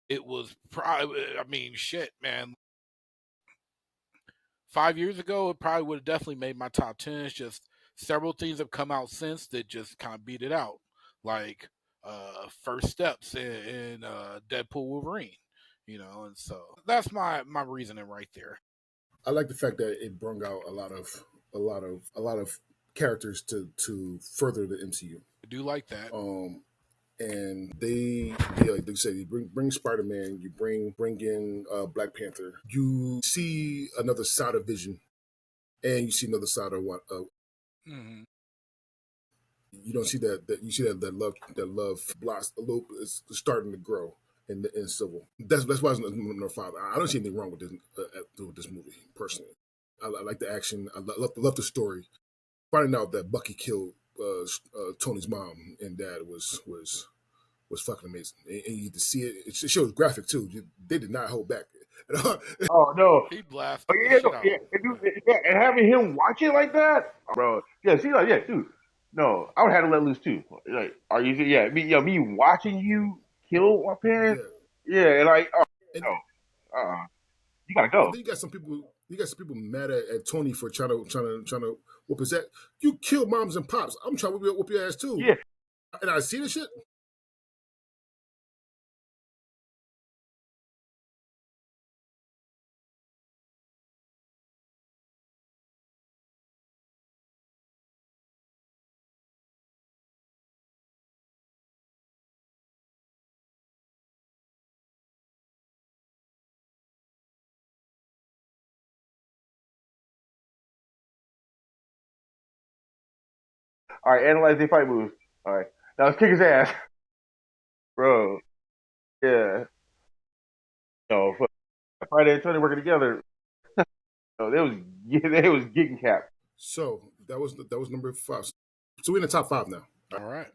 Speaker 3: It was, I mean, shit, man. 5 years ago, it probably would have definitely made my top 10. It's just several things have come out since that just kind of beat it out, like First Steps in Deadpool Wolverine, and so that's my reasoning right there.
Speaker 1: I like the fact that it brought out a lot of characters to further the MCU.
Speaker 3: I do like that.
Speaker 1: And like they said, you bring Spider Man, you bring in Black Panther. You see another side of Vision, and you see another side of what
Speaker 3: Hmm.
Speaker 1: you don't see that you see that love blossom a little. It's starting to grow in Civil. That's why it's number five. I don't see anything wrong with this movie personally. I like the action. I love the story. Finding out that Bucky killed Tony's mom and dad was fucking amazing. And you to see it. It shows graphic too. They did not hold back.
Speaker 2: Oh no!
Speaker 3: He
Speaker 2: Oh
Speaker 3: blasted the
Speaker 2: yeah,
Speaker 3: shit
Speaker 2: no,
Speaker 3: out
Speaker 2: yeah,
Speaker 3: of him.
Speaker 2: yeah, and having him watch it like that, bro. Yeah, see, like, yeah, dude. No, I would have to let loose too. Like, are you? Yeah, me watching you kill my parents.
Speaker 1: Yeah,
Speaker 2: Yeah, and like, oh
Speaker 1: and
Speaker 2: no, you gotta go.
Speaker 1: then you got some people mad at Tony for trying to whoop his ass. You kill moms and pops. I'm trying to whoop your ass too.
Speaker 2: Yeah.
Speaker 1: And I see the shit.
Speaker 2: All right, analyze their fight moves. All right, now let's kick his ass, bro. Yeah. No, Friday and Tony working together. No, they was they was getting capped.
Speaker 1: So that was number five. So we're in the top five now,
Speaker 3: All right.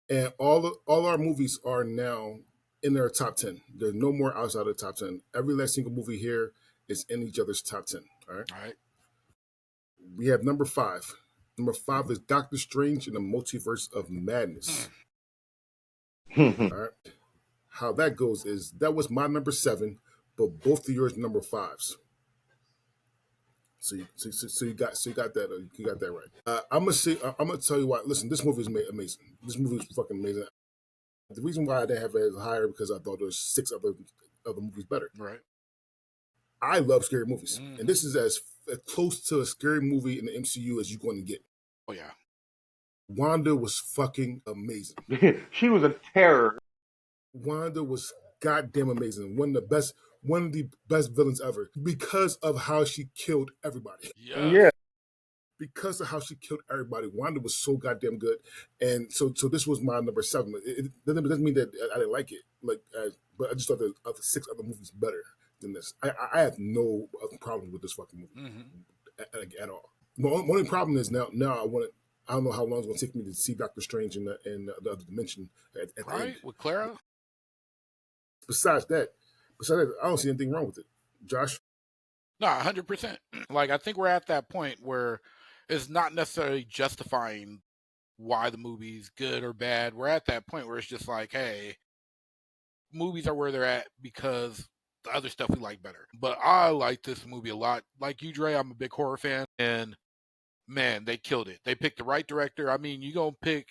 Speaker 1: and all our movies are now in their top 10. There's no more outside of the top 10. Every last single movie here is in each other's top 10. All right.
Speaker 3: All right.
Speaker 1: We have number five. Number five is Doctor Strange in the Multiverse of Madness. All right. How that goes is that was my number seven, but both of yours number fives. So you got that right. I'm gonna tell you why. Listen, this movie is amazing. This movie is fucking amazing. The reason why I didn't have it as higher because I thought there was six other movies better.
Speaker 3: Right.
Speaker 1: I love scary movies,
Speaker 3: Mm-hmm.
Speaker 1: and this is as close to a scary movie in the MCU as you're going to get.
Speaker 3: Oh yeah.
Speaker 1: Wanda was fucking amazing.
Speaker 2: She was a terror.
Speaker 1: Wanda was goddamn amazing. One of the best villains ever because of how she killed everybody.
Speaker 3: Yes.
Speaker 2: Yeah.
Speaker 1: Because of how she killed everybody, Wanda was so goddamn good, and so this was my number seven. It doesn't mean that I didn't like it, but I just thought the other six other movies better than this. I have no problem with this fucking movie at all. My only problem is now I don't know how long it's going to take me to see Doctor Strange in the other dimension at the end.
Speaker 3: Right with Clara.
Speaker 1: Besides that, I don't see anything wrong with it. Josh?
Speaker 3: No, 100%. Like I think we're at that point where it's not necessarily justifying why the movie's good or bad. We're at that point where it's just like, hey, movies are where they're at because the other stuff we like better. But I like this movie a lot. Like you, Dre, I'm a big horror fan, and man, they killed it. They picked the right director. I mean, you gonna pick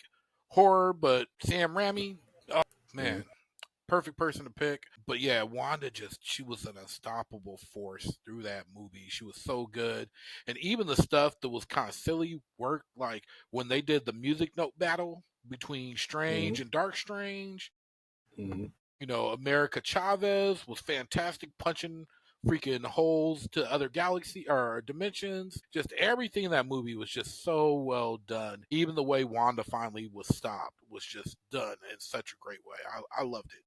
Speaker 3: horror, but Sam Raimi, oh man, perfect person to pick. But yeah, Wanda she was an unstoppable force through that movie. She was so good. And even the stuff that was kind of silly worked, like when they did the music note battle between
Speaker 1: Mm-hmm.
Speaker 3: Strange and Dark Strange.
Speaker 1: Mm-hmm.
Speaker 3: America Chavez was fantastic, punching freaking holes to other galaxy or dimensions. Just everything in that movie was just so well done. Even the way Wanda finally was stopped was just done in such a great way. I loved it.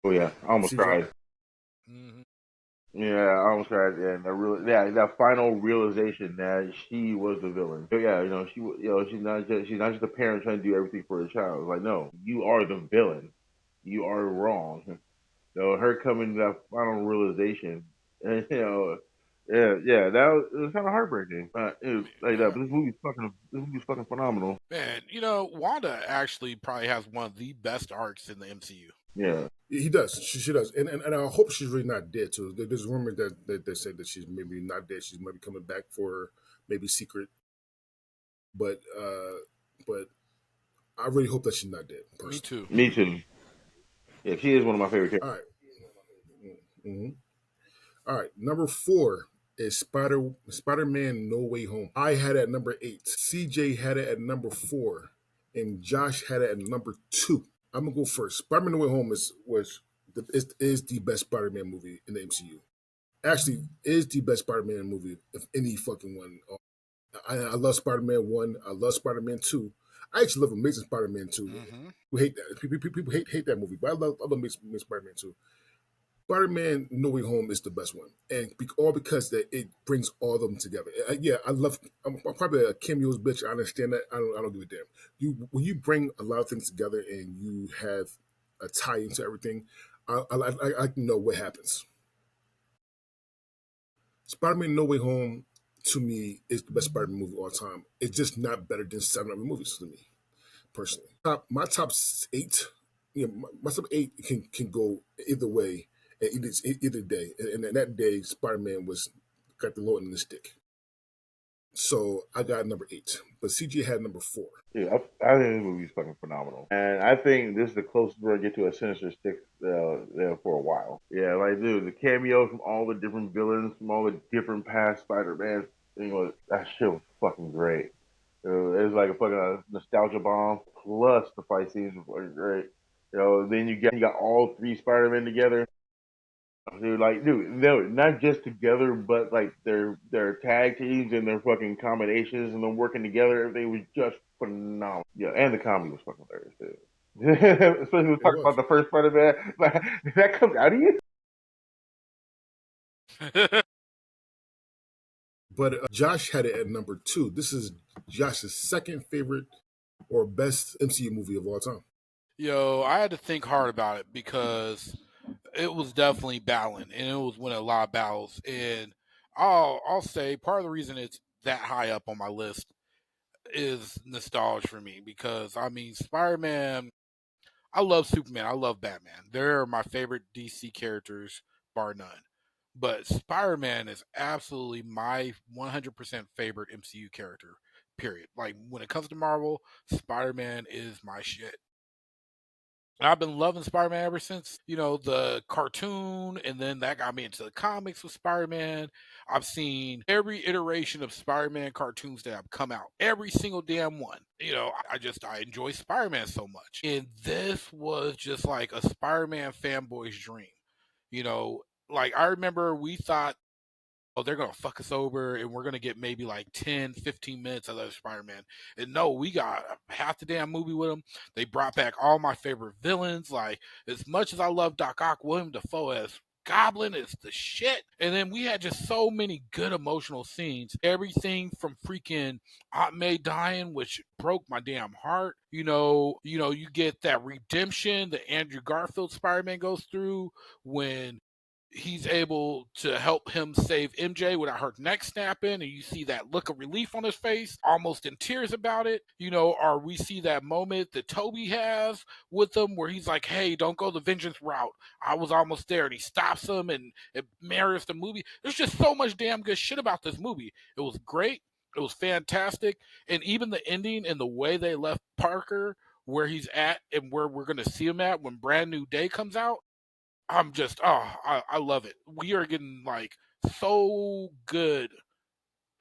Speaker 2: Oh yeah, I almost
Speaker 1: CJ.
Speaker 2: cried.
Speaker 3: Mm-hmm.
Speaker 2: Yeah, I almost cried. Yeah, that final realization that she was the villain. So yeah, she's not just a parent trying to do everything for her child. It's like, no, you are the villain. You are wrong. Her coming to that final realization, and yeah, it was kind of heartbreaking. It was like that,
Speaker 3: Yeah.
Speaker 2: but this movie's fucking phenomenal.
Speaker 3: Man, Wanda actually probably has one of the best arcs in the MCU.
Speaker 2: Yeah,
Speaker 1: He does. She does. And I hope she's really not dead too. There's rumors that they say that she's maybe not dead. She's maybe coming back for maybe secret. But I really hope that she's not dead.
Speaker 3: Me
Speaker 1: Personally.
Speaker 3: too.
Speaker 2: me too. Yeah, she is one of my favorite characters.
Speaker 1: All right. Mm-hmm. All right. Number 4 is Spider-Man No Way Home. I had it at number 8. CJ had it at number 4, and Josh had it at number 2. I'm gonna go first. Spider-Man No Way Home is the best Spider-Man movie in the MCU. Actually, is the best Spider-Man movie of any fucking one. I love Spider-Man 1. I love Spider-Man 2. I actually love Amazing Spider-Man 2.
Speaker 3: Mm-hmm.
Speaker 1: People hate that. People hate that movie, but I love Amazing Spider-Man 2. Spider-Man No Way Home is the best one, and all because that it brings all of them together. Yeah, I love. I'm probably a cameos bitch. I understand that. I don't give a damn. When you bring a lot of things together and you have a tie into everything, I know what happens. Spider-Man No Way Home to me is the best Spider-Man movie of all time. It's just not better than 7 other movies to me personally. My top 8, my top 8 can go either way, and either day. And that day, Spider Man was got the low end of the stick. So I got number 8, but CJ had number 4.
Speaker 2: Yeah, I think this movie's fucking phenomenal, and I think this is the closest we're gonna get to a Sinister Six for a while. Yeah, like dude, the cameos from all the different villains from all the different past Spider-Man, that shit was fucking great. It was like a fucking nostalgia bomb. Plus the fight scenes were fucking great. Then you got all three Spider-Men together. Dude, no, not just together, but like their tag teams and their fucking combinations and them working together. Everything was just phenomenal. Yeah, and the comedy was fucking hilarious too. Especially when we
Speaker 1: It
Speaker 2: talk about
Speaker 1: was.
Speaker 2: the first Spider-Man. Like, that comes out of you.
Speaker 1: But Josh had it at number 2. This is Josh's second favorite or best MCU movie of all time.
Speaker 3: I had to think hard about it because it was definitely battling, and it was winning a lot of battles. And I'll say part of the reason it's that high up on my list is nostalgia for me because I mean Spider Man. I love Superman. I love Batman. They're my favorite DC characters, bar none. But Spider Man is absolutely my 100% favorite MCU character. Period. Like when it comes to Marvel, Spider Man is my shit. I've been loving Spider Man ever since, the cartoon, and then that got me into the comics with Spider Man. I've seen every iteration of Spider Man cartoons that have come out, every single damn one. I enjoy Spider Man so much. And this was just like a Spider Man fanboy's dream. You know, like I remember we thought, oh, they're going to fuck us over and we're going to get maybe like 10, 15 minutes of those Spider-Man. And no, we got half the damn movie with them. They brought back all my favorite villains. Like, as much as I love Doc Ock, William Dafoe as Goblin is the shit. And then we had just so many good emotional scenes. Everything from freaking Aunt May dying, which broke my damn heart. You get that redemption that Andrew Garfield Spider-Man goes through when he's able to help him save MJ without her neck snapping, and you see that look of relief on his face, almost in tears about it. Or we see that moment that Toby has with him where he's like, hey, don't go the vengeance route. I was almost there, and he stops him, and it mirrors the movie. There's just so much damn good shit about this movie. It was great. It was fantastic. And even the ending and the way they left Parker where he's at and where we're going to see him at when Brand New Day comes out, I'm just, I love it. We are getting like so good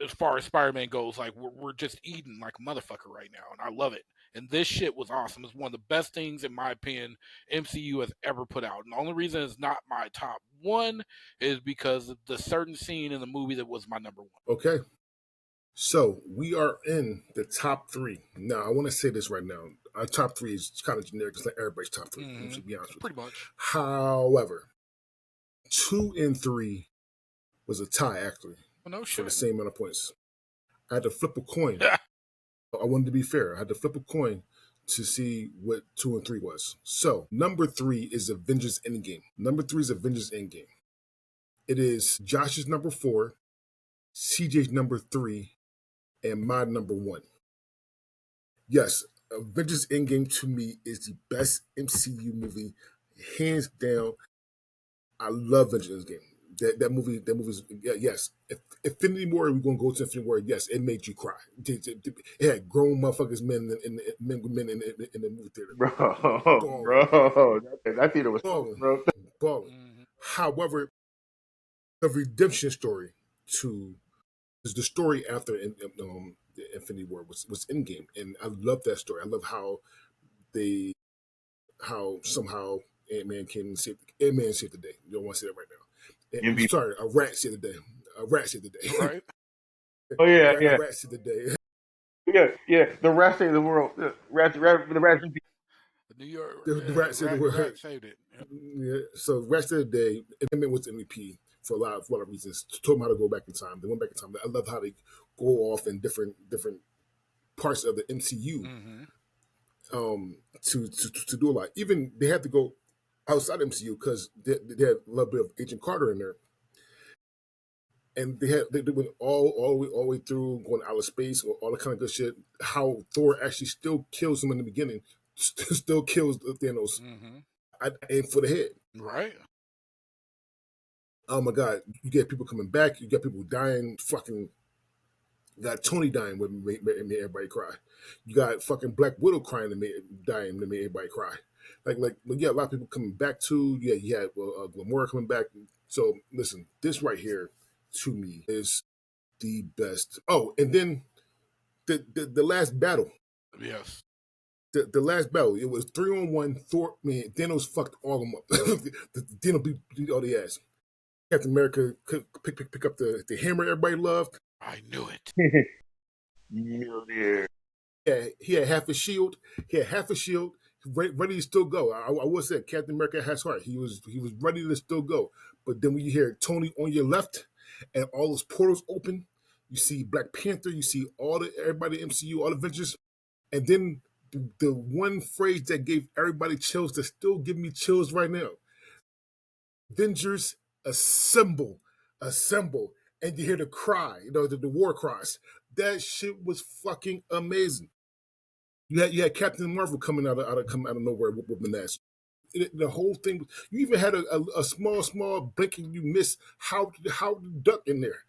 Speaker 3: as far as Spider-Man goes. Like we're just eating like a motherfucker right now, and I love it. And this shit was awesome. It's one of the best things, in my opinion, MCU has ever put out. And the only reason it's not my top one is because of the certain scene in the movie that was my number one.
Speaker 1: Okay. So we are in the top three. Now, I want to say this right now. Our top three is kind of generic. It's like everybody's top 3 to be honest with you.
Speaker 3: Pretty much.
Speaker 1: However, 2 and 3 was a tie, actually,
Speaker 3: Well, no
Speaker 1: for
Speaker 3: shit.
Speaker 1: the same amount of points. I had to flip a coin. I wanted to be fair. I had to flip a coin to see what 2 and 3 was. So, number 3 is Avengers Endgame. Number 3 is Avengers Endgame. It is Josh's number 4, CJ's number 3, and my number 1. Yes, Avengers Endgame to me is the best MCU movie, hands down. I love Avengers Endgame. That movie's yes. If Infinity War, we're gonna go to Infinity War. Yes, it made you cry. It had grown motherfuckers, men in the movie theater.
Speaker 2: Bro, that theater was
Speaker 1: Balling,
Speaker 2: bro.
Speaker 1: balling. However, the redemption story to is the story after the Infinity War was Endgame, and I love that story. I love how somehow Ant-Man came and Ant-Man saved the day. You don't want to say that right now.
Speaker 2: MVP.
Speaker 1: Sorry, a rat saved the day. A rat saved the day.
Speaker 3: Right?
Speaker 2: Oh yeah,
Speaker 1: A rat saved the day.
Speaker 2: yeah. The rest of the world, the rest.
Speaker 3: The New York
Speaker 1: The rat saved the world.
Speaker 3: Rat saved it. Yep.
Speaker 1: Yeah. So rest of the day, Ant-Man was MVP for a lot of reasons. Told him how to go back in time. They went back in time. I love how they go off in different parts of the MCU. To do a lot. Even they had to go outside MCU because they had a little bit of Agent Carter in there, and they went all the way through going out of space or all the kind of good shit. How Thor actually still kills him in the beginning, still kills Thanos, and for the head.
Speaker 3: Right.
Speaker 1: Oh my god, you get people coming back, you got people dying, fucking. You got Tony dying, that made everybody cry. You got fucking Black Widow crying that made everybody cry. Like yeah, a lot of people coming back too. Yeah, you had Gamora coming back. So listen, this right here to me is the best. Oh, and then the last battle.
Speaker 3: Yes.
Speaker 1: The last battle, it was 3-on-1. Thor, man, Thanos fucked all of them up. Thanos beat all the ass. Captain America could pick up the hammer everybody loved.
Speaker 3: I knew it.
Speaker 2: Mjolnir.
Speaker 1: Yeah, he had half a shield. Ready to still go. I would say Captain America has heart. He was ready to still go. But then when you hear Tony on your left, and all those portals open, you see Black Panther. You see everybody in MCU, all the Avengers, and then the one phrase that gave everybody chills, that still give me chills right now. Avengers assemble, and you hear the cry, the war cries. That shit was fucking amazing. You had Captain Marvel coming out of nowhere whooping ass. The whole thing. You even had a small blink and you miss how duck in there.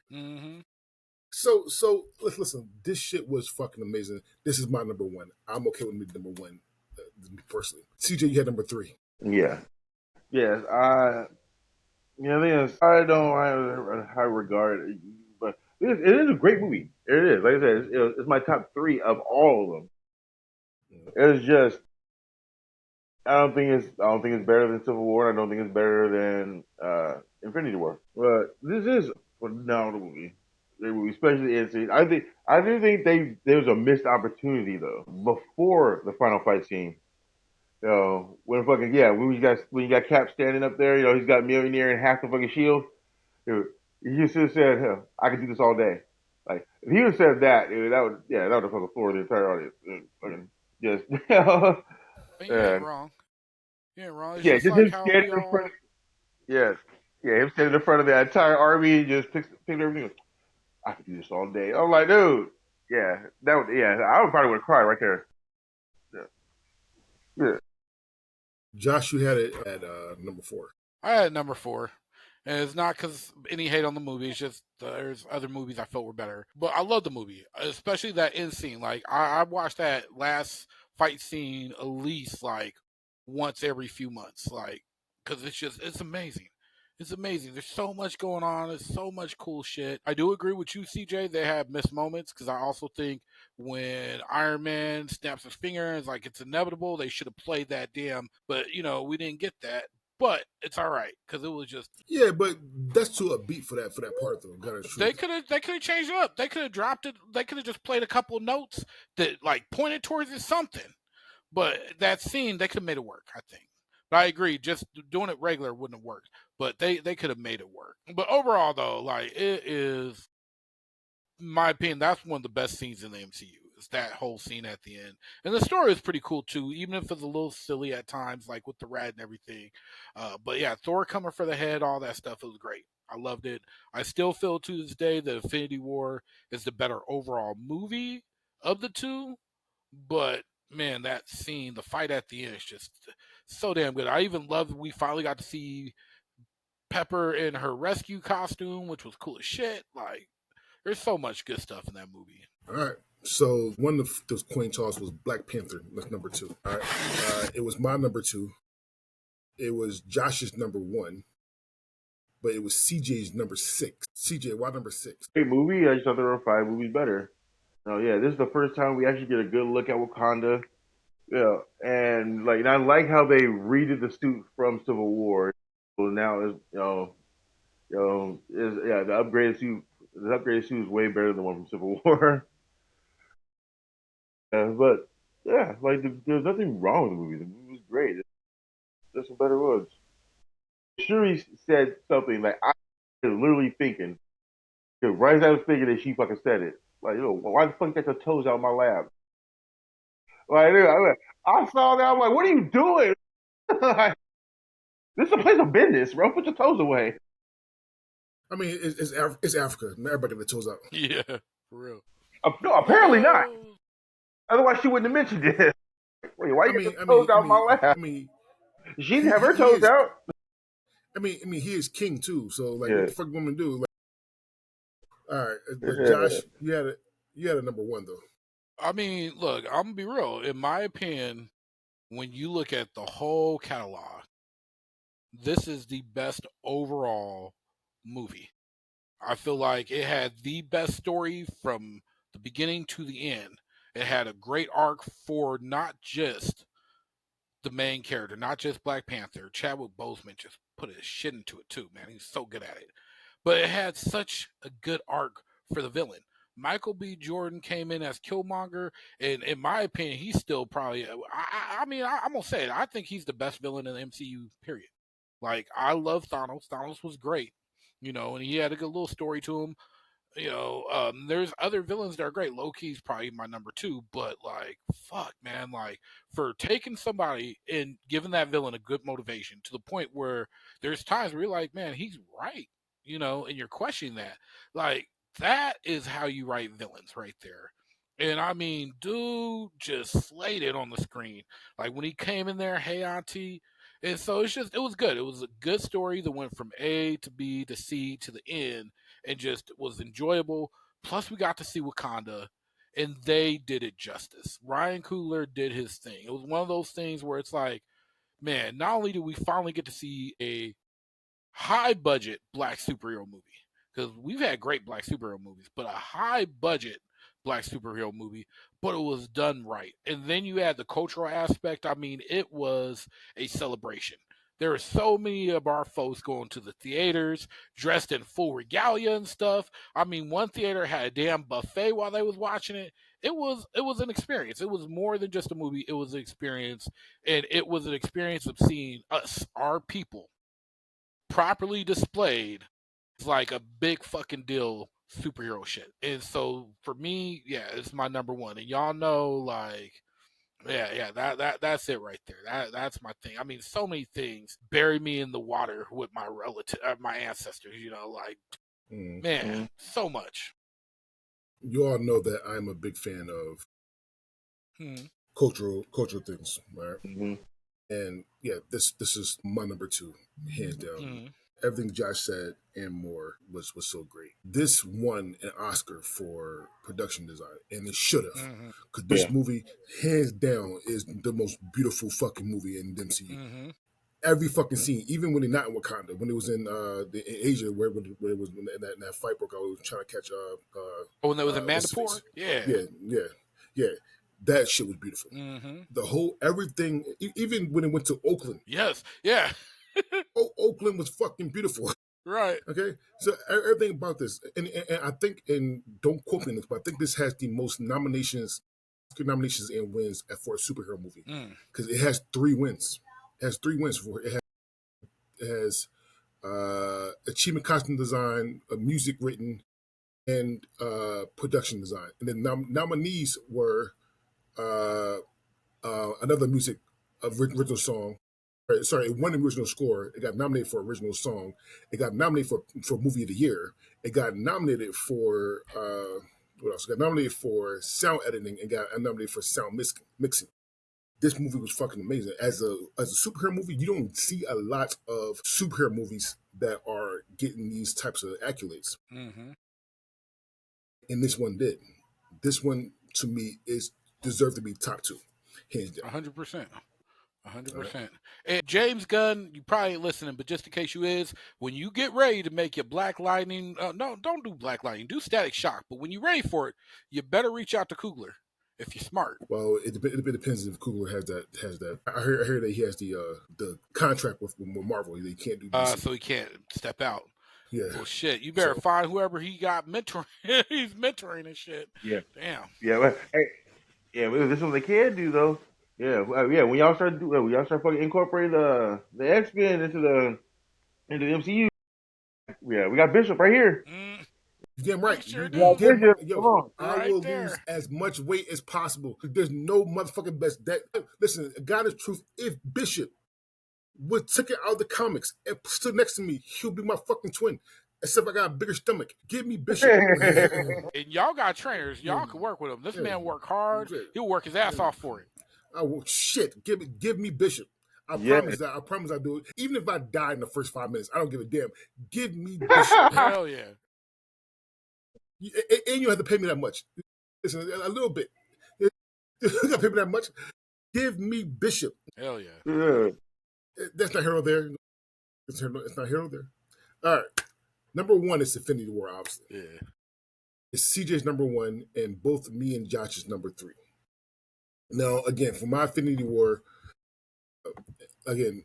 Speaker 1: So listen. This shit was fucking amazing. This is my number 1. I'm okay with me number 1, personally. CJ, you had number 3.
Speaker 2: Yeah. Yes. I don't have a high regard, but it is a great movie. It is. Like I said, it's my top 3 of all of them. It's just I don't think it's better than Civil War. I don't think it's better than Infinity War. But this is a phenomenal movie. Especially in scene. I do think there was a missed opportunity though before the final fight scene. When you got Cap standing up there, he's got Mjolnir and half the fucking shield. Dude, he just said, "Hell, I could do this all day." Like if he would have said that, dude, that would have fucking floored the entire audience. Fucking just
Speaker 3: You ain't wrong. You ain't wrong. It's
Speaker 2: yeah,
Speaker 3: just
Speaker 2: just
Speaker 3: like
Speaker 2: him
Speaker 3: how
Speaker 2: standing in front. Him standing in front of the entire army, just picked everything. I could do this all day. I'm like, dude, I would probably would have cried right there. Yeah.
Speaker 1: Josh, you had it at number 4.
Speaker 3: I had number 4. And it's not because any hate on the movie. It's just there's other movies I felt were better. But I love the movie, especially that end scene. Like I watched that last fight scene at least like once every few months, like because it's amazing. It's amazing. There's so much going on. There's so much cool shit. I do agree with you, CJ. They have missed moments because I also think when Iron Man snaps his finger, it's like it's inevitable. They should have played that damn, but we didn't get that. But it's all right because it was just
Speaker 1: Yeah, but that's too upbeat for that part though. God is
Speaker 3: they
Speaker 1: truth.
Speaker 3: could have changed it up. They could have dropped it. They could have just played a couple notes that like pointed towards it something. But that scene, they could have made it work, I think. But I agree, just doing it regular wouldn't have worked. But they could have made it work. But overall, though, like it is, in my opinion, that's one of the best scenes in the MCU. Is that whole scene at the end, and the story is pretty cool too, even if it's a little silly at times, like with the rat and everything. But yeah, Thor coming for the head, all that stuff, it was great. I loved it. I still feel to this day that Infinity War is the better overall movie of the two, but man, that scene, the fight at the end is just so damn good. I even loved we finally got to see Pepper in her rescue costume, which was cool as shit. Like, there's so much good stuff in that movie.
Speaker 1: All right. So one of those coin toss was Black Panther. That's number two. All right. It was my number two. It was Josh's number one, but it was CJ's number six. CJ, why number six?
Speaker 2: Great movie. I just thought there were 5 movies better. Oh yeah, this is the first time we actually get a good look at Wakanda. Yeah, and I like how they redid the suit from Civil War. So now is is yeah the upgraded suit. The upgraded suit is way better than the one from Civil War. But yeah, like there's nothing wrong with the movie. The movie was great. There's some better ones. Shuri said something like I was literally thinking. Right as I was thinking that she fucking said it. Like, why the fuck you got your toes out of my lab? Like, I saw that. I'm like, what are you doing? This is a place of business, bro. Put your toes away.
Speaker 1: I mean, it's Africa. Not everybody got their toes out.
Speaker 3: Yeah, for real.
Speaker 2: No, apparently not. Otherwise, she wouldn't have mentioned it. Wait, why you got your toes out of my lab? She didn't have her
Speaker 1: he
Speaker 2: toes
Speaker 1: is.
Speaker 2: out.
Speaker 1: He is king too. So like,
Speaker 2: Yeah.
Speaker 1: what the fuck woman do? Like, all right, but Josh, you had a number one though.
Speaker 3: I mean, look, I'm gonna be real. In my opinion, when you look at the whole catalog, this is the best overall movie. I feel like it had the best story from the beginning to the end. It had a great arc for not just the main character, not just Black Panther. Chadwick Boseman just put his shit into it too, man. He's so good at it. But it had such a good arc for the villain. Michael B. Jordan came in as Killmonger, and in my opinion, he's still probably. I'm gonna say it. I think he's the best villain in the MCU. Period. Like I love Thanos. Thanos was great, and he had a good little story to him. There's other villains that are great. Loki's probably my number two, but like, fuck, man, like for taking somebody and giving that villain a good motivation to the point where there's times where you're like, man, he's right, and you're questioning that. Like, that is how you write villains right there. And I mean, dude just slayed it on the screen. Like when he came in there, hey, auntie. And so it was good. It was a good story that went from A to B to C to the end and just was enjoyable. Plus, we got to see Wakanda, and they did it justice. Ryan Coogler did his thing. It was one of those things where it's like, man, not only did we finally get to see a high budget black superhero movie, because we've had great black superhero movies, but a high budget black superhero movie, but it was done right. And then you add the cultural aspect. I mean, it was a celebration. There are so many of our folks going to the theaters dressed in full regalia and stuff. I mean, one theater had a damn buffet while they was watching it. It was an experience. It was more than just a movie. It was an experience, and it was an experience of seeing us, our people, properly displayed. It's like a big fucking deal superhero shit. And so for me, yeah, it's my number one. And y'all know, like, yeah, that's it right there. That's my thing. I mean, so many things bury me in the water with my relative, my ancestors. Like, man, so much.
Speaker 1: You all know that I'm a big fan of cultural things, right?
Speaker 2: Mm-hmm.
Speaker 1: And yeah, this is my number two, hands down. Everything Josh said and more was so great. This won an Oscar for production design, and it should have, because this
Speaker 2: Yeah.
Speaker 1: movie, hands down, is the most beautiful fucking movie in the MCU.
Speaker 3: Mm-hmm.
Speaker 1: Every fucking scene, even when they're not in Wakanda, when it was in Asia, where it was when that fight broke out, I was trying to catch
Speaker 3: Oh, when there was a
Speaker 1: what's his
Speaker 3: Mandapore?
Speaker 1: face?
Speaker 3: Yeah.
Speaker 1: Yeah. That shit was beautiful.
Speaker 3: Mm-hmm.
Speaker 1: The whole everything, even when it went to Oakland,
Speaker 3: Yes. Yeah.
Speaker 1: Oakland was fucking beautiful.
Speaker 3: Right.
Speaker 1: Okay, so everything about this, and I think, and don't quote me on this, but I think this has the most nominations, and wins for a superhero movie, because it has 3 wins. It has 3 wins for it. It has achievement, costume design, music written, and production design. And the nominees were uh, another music original song. Sorry, it won the original score. It got nominated for original song. It got nominated for movie of the year. It got nominated for what else? It got nominated for sound editing and got nominated for sound mixing. This movie was fucking amazing. As a superhero movie, you don't see a lot of superhero movies that are getting these types of accolades,
Speaker 3: Mm-hmm.
Speaker 1: and this one did. This one to me is deserved to be top 2, hands down.
Speaker 3: 100%.
Speaker 1: All right.
Speaker 3: 100%. And James Gunn, you probably ain't listening, but just in case you is, when you get ready to make your Black Lightning, no, don't do Black Lightning, do Static Shock. But when you're ready for it, you better reach out to Coogler if you're smart.
Speaker 1: Well, it depends if Coogler has that. I heard that he has the contract with Marvel. He can't do DC.
Speaker 3: So he can't step out.
Speaker 1: Yeah.
Speaker 3: Well, shit, you better find whoever he got mentoring. He's mentoring and shit.
Speaker 2: Yeah.
Speaker 3: Damn.
Speaker 2: Yeah. Well, hey, yeah. Well, this is what they can do though. Yeah. Yeah. When y'all start fucking incorporating the X-Men into the MCU. Yeah, we got Bishop right here.
Speaker 1: You're damn right.
Speaker 3: Sure
Speaker 1: Yo,
Speaker 2: Come on.
Speaker 1: I
Speaker 3: Right
Speaker 1: will
Speaker 3: there.
Speaker 1: lose as much weight as possible. There's no motherfucking best. That listen, God is truth. If Bishop would took it out of the comics and stood next to me, he'll be my fucking twin. Except I got a bigger stomach. Give me Bishop.
Speaker 3: And y'all got trainers. Y'all can work with him. This man work hard. He'll work his ass off for it.
Speaker 1: Oh shit! Give me Bishop. I promise that. I promise I do it. Even if I die in the first 5 minutes, I don't give a damn. Give me Bishop.
Speaker 3: Hell yeah.
Speaker 1: And you have to pay me that much. Listen, a little bit. You got to pay me that much. Give me Bishop.
Speaker 3: Hell yeah.
Speaker 2: Yeah.
Speaker 1: That's not hero there. It's not hero there. All right. Number 1 is Infinity War, obviously.
Speaker 3: Yeah.
Speaker 1: It's CJ's number 1, and both me and Josh's number 3. Now, again, for my Infinity War, again,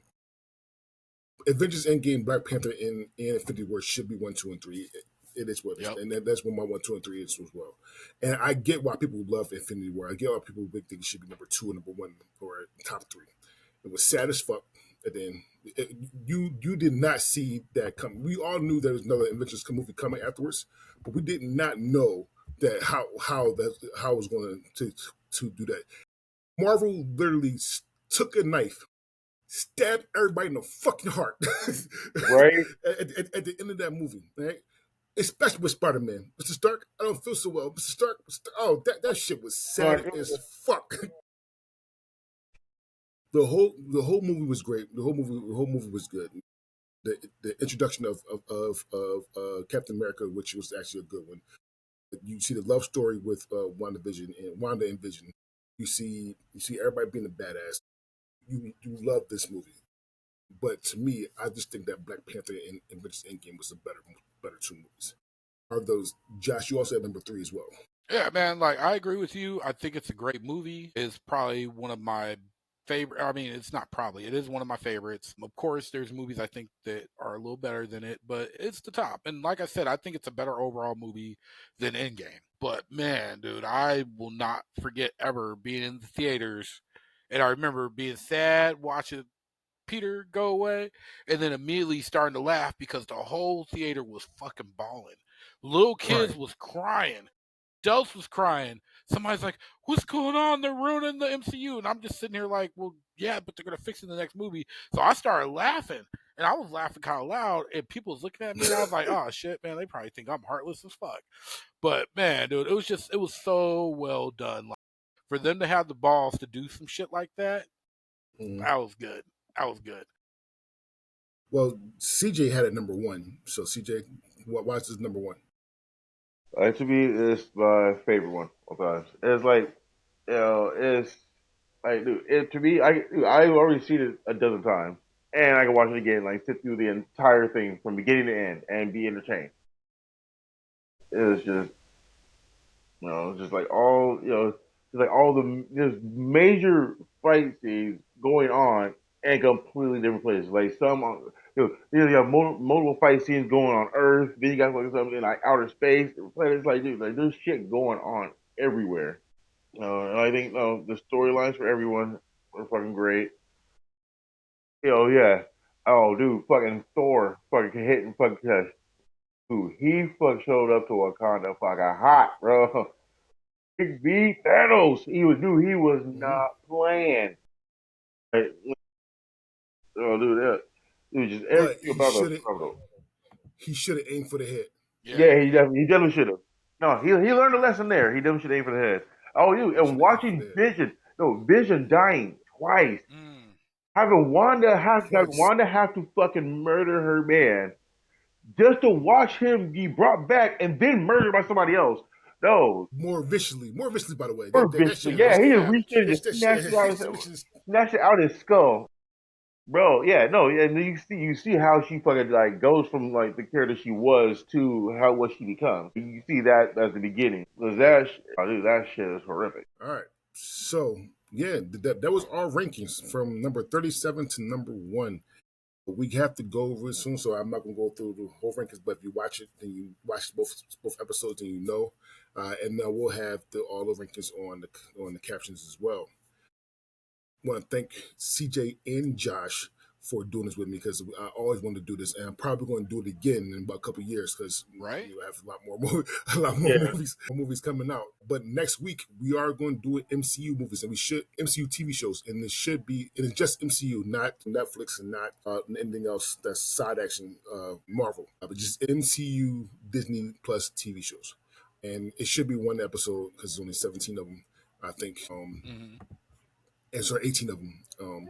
Speaker 1: Avengers Endgame, Black Panther, and Infinity War should be 1, 2, and 3. It is what it is.
Speaker 3: Yep.
Speaker 1: And that's what my 1, 2, and 3 is as well. And I get why people love Infinity War. I get why people think it should be number 2 and number 1 or top 3. It was sad as fuck. And then you did not see that coming. We all knew there was another Avengers movie coming afterwards, but we did not know that how it was going to do that. Marvel literally took a knife, stabbed everybody in the fucking heart,
Speaker 2: Right.
Speaker 1: at the end of that movie, right? Especially with Spider-Man. Mr. Stark, I don't feel so well. Mr. Stark, oh, that shit was sad as fuck. The whole movie was great. The whole movie was good. The introduction of Captain America, which was actually a good one. You see the love story with Wanda and Vision. You see everybody being a badass. You love this movie, but to me, I just think that Black Panther and Avengers Endgame was the better 2 movies. Are those, Josh? You also have number 3 as well.
Speaker 3: Yeah, man. Like, I agree with you. I think it's a great movie. It's probably one of my favorite. I mean, it's not probably. It is one of my favorites. Of course, there's movies I think that are a little better than it, but it's the top. And like I said, I think it's a better overall movie than Endgame. But man, dude, I will not forget ever being in the theaters. And I remember being sad watching Peter go away, and then immediately starting to laugh because the whole theater was fucking bawling. Little kids was crying. Adults was crying. Somebody's like, "What's going on? They're ruining the MCU," and I'm just sitting here like, "Well, yeah, but they're gonna fix it in the next movie." So I started laughing, and I was laughing kind of loud, and people was looking at me, and I was like, "Oh shit, man, they probably think I'm heartless as fuck." But man, dude, it was so well done. Like, for them to have the balls to do some shit like that, that was good. That was good.
Speaker 1: Well, CJ had it number one. So CJ, why is this number one?
Speaker 2: To me, it's my favorite one of times. It's like, it's like, dude, to me, I've already seen it a dozen times, and I can watch it again, like sit through the entire thing from beginning to end and be entertained. It's just, just like all, just like all the just major fight scenes going on in completely different places. Like some, you have multiple fight scenes going on Earth. Then you got like something in like outer space. It's like, dude, like there's shit going on everywhere. And I think the storylines for everyone are fucking great. Yeah. Oh, dude, fucking Thor, fucking hitting fucking touch. Dude, he fucking showed up to Wakanda fucking hot, bro. He beat Thanos. He was
Speaker 1: Mm-hmm.
Speaker 2: not playing. Like, oh, dude, dude, just
Speaker 1: But
Speaker 2: everything about the Marvel.
Speaker 1: he should have aimed for the head.
Speaker 3: Yeah.
Speaker 2: Yeah, he definitely should have. No, he learned a lesson there. He definitely should aim for the head. Oh, you
Speaker 1: He
Speaker 2: and
Speaker 1: should have aimed for the
Speaker 2: watching
Speaker 1: head
Speaker 2: Vision, no Vision dying twice,
Speaker 3: Mm.
Speaker 2: having
Speaker 1: twice.
Speaker 2: Wanda have to fucking murder her man just to watch him be brought back and then murdered by somebody else. No,
Speaker 1: More viciously. By the way, that shit
Speaker 2: Yeah,
Speaker 1: hurt.
Speaker 2: he just reached
Speaker 3: Savage.
Speaker 2: in and just
Speaker 1: That shit,
Speaker 2: snatched it out his skull. Bro, yeah, no, yeah, and you see how she fucking like goes from like the character she was to how what she becomes. You see that as the beginning. Was oh, dude, that shit is horrific.
Speaker 1: All right. So yeah, that was our rankings from number 37 to number one. We have to go over it soon, so I'm not gonna go through the whole rankings. But if you watch it, then you watch both episodes, and you know. And then we'll have all the rankings on the captions as well. Want to thank CJ and Josh for doing this with me because I always wanted to do this, and I'm probably going to do it again in about a couple of years because
Speaker 3: Right?
Speaker 1: you have a lot more a lot more
Speaker 2: Yeah,
Speaker 1: movies coming out. But next week we are going to do it MCU movies, and we should MCU TV shows, and it's just MCU, not Netflix, and not anything else that's side action Marvel, but just MCU Disney Plus TV shows, and it should be one episode because there's only 17 of them, I think.
Speaker 3: Mm-hmm.
Speaker 1: And so 18 of them.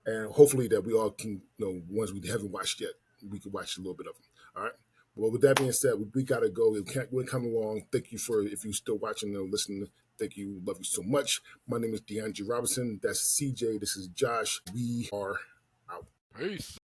Speaker 1: And hopefully that we all can, ones we haven't watched yet, we can watch a little bit of them. All right. Well, with that being said, we got to go. We're coming along. Thank you for, if you're still watching and listening, thank you. Love you so much. My name is DeAndre Robinson. That's CJ. This is Josh. We are out.
Speaker 3: Peace.